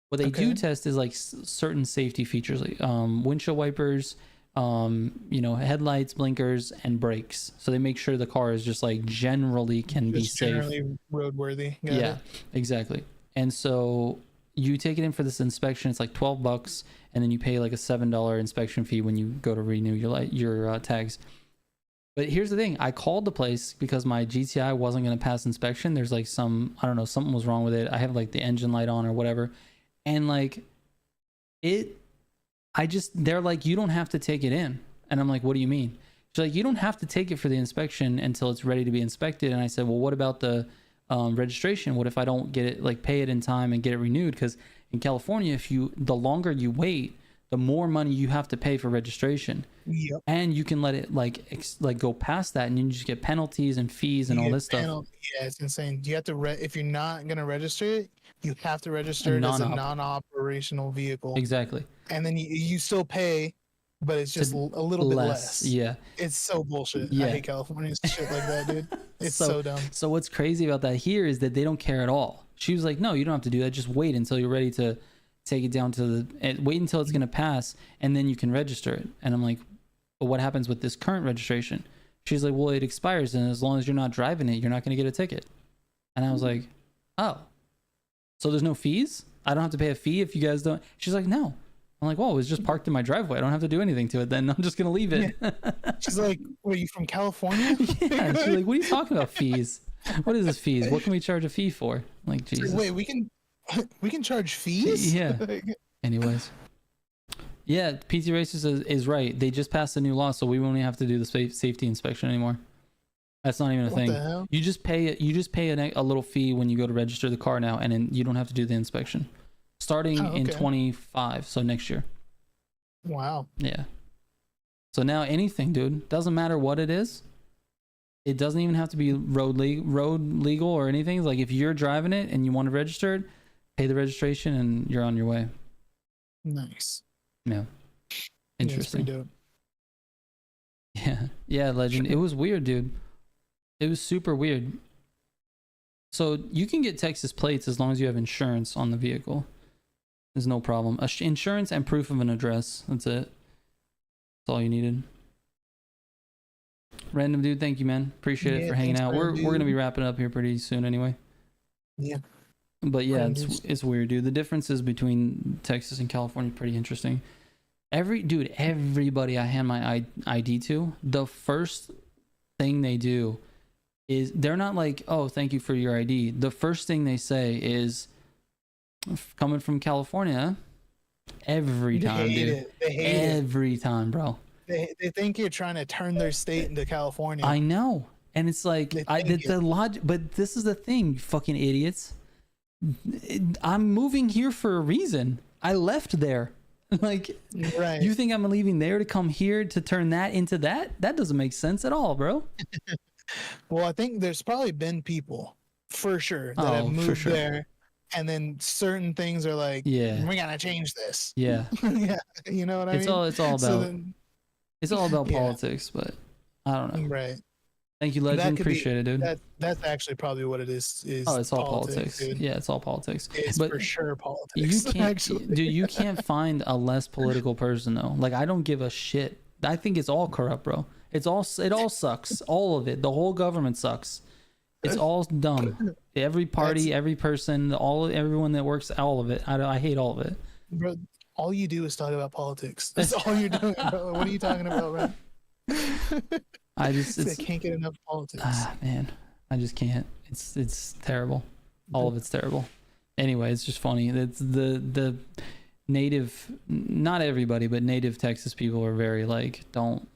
What they do test is like certain safety features, like windshield wipers, headlights, blinkers, and brakes. So they make sure the car is just like generally can be safe. Generally roadworthy. Got Yeah, it. exactly. And so you take it in for this inspection. It's like $12, and then you pay like a $7 inspection fee when you go to renew your tags. But here's the thing: I called the place because my GTI wasn't going to pass inspection. There's like something was wrong with it. I have like the engine light on or whatever, and like they're like, you don't have to take it in. And I'm like, what do you mean? She's like, you don't have to take it for the inspection until it's ready to be inspected. And I said, well, what about the registration? What if I don't get it, like pay it in time and get it renewed? Because in California, the longer you wait, the more money you have to pay for registration. Yep. And you can let it like go past that, and you just get penalties and fees and all this stuff. Yeah, it's insane. You have to if you're not gonna register it, you have to register it as a non-operational vehicle. Exactly. And then you still pay, but it's just a little bit less. Yeah. It's so bullshit. Yeah. I hate California's shit like that, dude. It's so dumb. So what's crazy about that here is that they don't care at all. She was like, no, you don't have to do that. Just wait until you're ready to take it down to wait until it's going to pass, and then you can register it. And I'm like, but what happens with this current registration? She's like, well, it expires, and as long as you're not driving it, you're not going to get a ticket. And I was like, oh, so there's no fees? I don't have to pay a fee if you guys don't? She's like, no. I'm like, well, it was just parked in my driveway. I don't have to do anything to it. Then I'm just going to leave it. Yeah. She's like, what, are you from California? Yeah. She's like, what are you talking about fees? What is this fees? What can we charge a fee for? I'm like, Jesus. Wait, we can charge fees? Yeah. Anyways. Yeah, PT Racers is right. They just passed a new law, so we won't even have to do the safety inspection anymore. That's not even a thing. What the hell? You just pay a little fee when you go to register the car now, and then you don't have to do the inspection. Starting in 25, so next year. Wow. Yeah. So now anything, dude, doesn't matter what it is. It doesn't even have to be road legal or anything. Like if you're driving it and you want to register it, pay the registration and you're on your way. Nice. Yeah. Interesting. Yeah, Yeah. Yeah, legend. It was weird, dude. It was super weird. So you can get Texas plates as long as you have insurance on the vehicle. There's no problem. Insurance and proof of an address. That's it. That's all you needed. Random dude, thank you, man. Appreciate it for hanging out. We're gonna be wrapping up here pretty soon anyway. Yeah. But yeah, it's weird, dude. The differences between Texas and California are pretty interesting. Everybody I hand my ID to, the first thing they do is they're not like, oh, thank you for your ID. The first thing they say is, coming from California. Every time, dude. They hate it. Every time, bro. They think you're trying to turn their state into California. I know. And it's like, the logic, but this is the thing, you fucking idiots. I'm moving here for a reason. I left there. Like, right. You think I'm leaving there to come here to turn that into that? That doesn't make sense at all, bro. Well, I think there's probably been people, for sure, that have moved there. And then certain things are like, yeah, we gotta change this. Yeah. Yeah. You know what I mean? It's all about politics, but I don't know. Right. Thank you, Legend. Appreciate it, dude. That's actually probably what it is. It's all politics. Yeah, it's all politics. It's for sure politics. You can't, actually. Dude, you can't find a less political person though. Like, I don't give a shit. I think it's all corrupt, bro. It all sucks. All of it. The whole government sucks. It's all dumb. Every party, every person, everyone that works, all of it. I hate all of it. Bro, all you do is talk about politics. That's all you're doing, bro. What are you talking about, bro? I can't get enough politics. Man, I just can't. It's terrible. All of it's terrible. Anyway, it's just funny. It's the native, not everybody, but native Texas people are very like, don't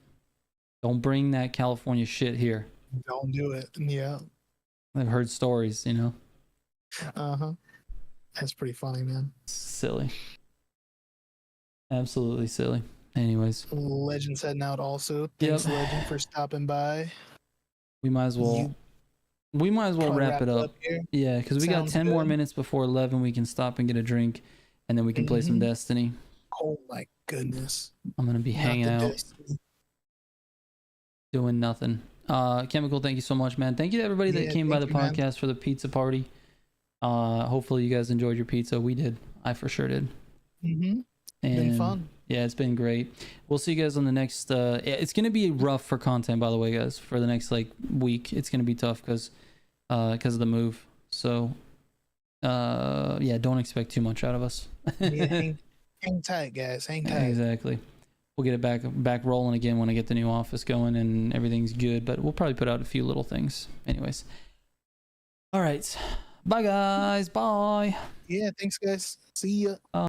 bring that California shit here. Don't do it. Yeah. I've heard stories, you know. That's pretty funny, man. Silly. Absolutely silly. Anyways, Legend's heading out also. Thanks, Legend, for stopping by. We might as well wrap it up. Yeah, because we got 10 more minutes before 11. We can stop and get a drink, and then we can play some Destiny. Oh my goodness. I'm gonna be hanging out, doing nothing. Chemical, thank you so much, man. Thank you to everybody that came by the podcast for the pizza party. Hopefully you guys enjoyed your pizza. We did. I for sure did. And been fun. Yeah, it's been great. We'll see you guys on the next it's gonna be rough for content, by the way, guys. For the next like week, it's gonna be tough because of the move. So yeah, don't expect too much out of us. hang tight, guys. Hang tight. Exactly. We'll get it back rolling again when I get the new office going and everything's good, but we'll probably put out a few little things. Anyways. All right. Bye, guys. Bye. Yeah, thanks, guys. See ya.